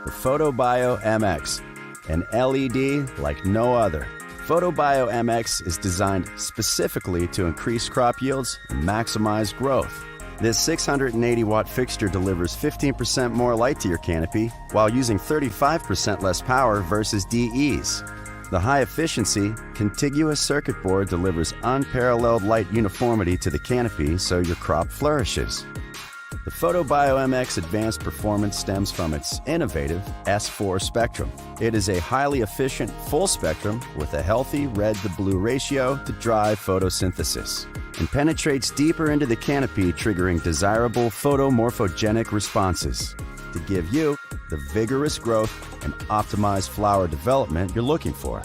the PhotoBio MX, an LED like no other. PhotoBio MX is designed specifically to increase crop yields and maximize growth. This 680-watt fixture delivers 15% more light to your canopy while using 35% less power versus DEs. The high-efficiency, contiguous circuit board delivers unparalleled light uniformity to the canopy so your crop flourishes. The PhotoBio MX advanced performance stems from its innovative S4 spectrum. It is a highly efficient full spectrum with a healthy red-to-blue ratio to drive photosynthesis and penetrates deeper into the canopy, triggering desirable photomorphogenic responses to give you the vigorous growth and optimized flower development you're looking for.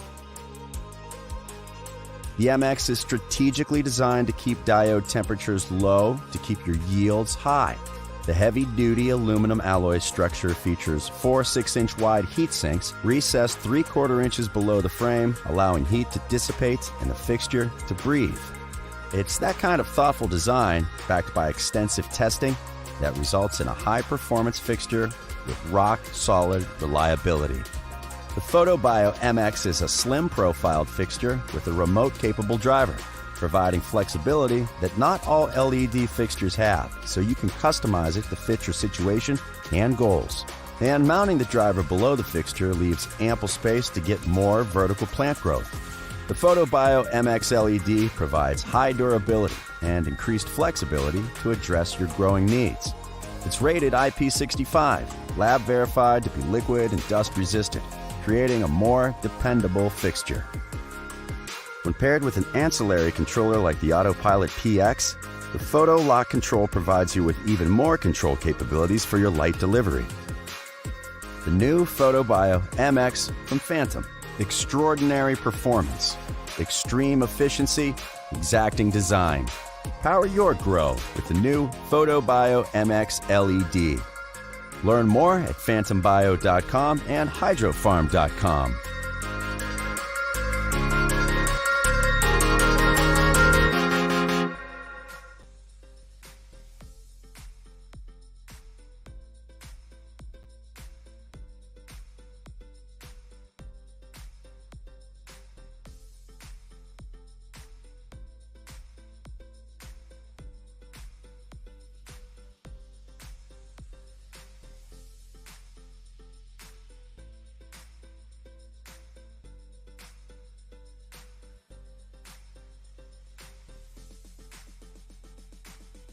The MX is strategically designed to keep diode temperatures low to keep your yields high. The heavy-duty aluminum alloy structure features 4 6-inch wide heat sinks recessed 3/4 inches below the frame, allowing heat to dissipate and the fixture to breathe. It's that kind of thoughtful design, backed by extensive testing, that results in a high-performance fixture with rock-solid reliability. The PhotoBio MX is a slim-profiled fixture with a remote-capable driver, providing flexibility that not all LED fixtures have, so you can customize it to fit your situation and goals. And mounting the driver below the fixture leaves ample space to get more vertical plant growth. The PhotoBio MX LED provides high durability and increased flexibility to address your growing needs. It's rated IP65, lab verified to be liquid and dust resistant, creating a more dependable fixture. When paired with an ancillary controller like the Autopilot PX, the Photo Lock Control provides you with even more control capabilities for your light delivery. The new PhotoBio MX from Phantom. Extraordinary performance, extreme efficiency, exacting design. Power your grow with the new PhotoBio MX LED. Learn more at phantombio.com and hydrofarm.com.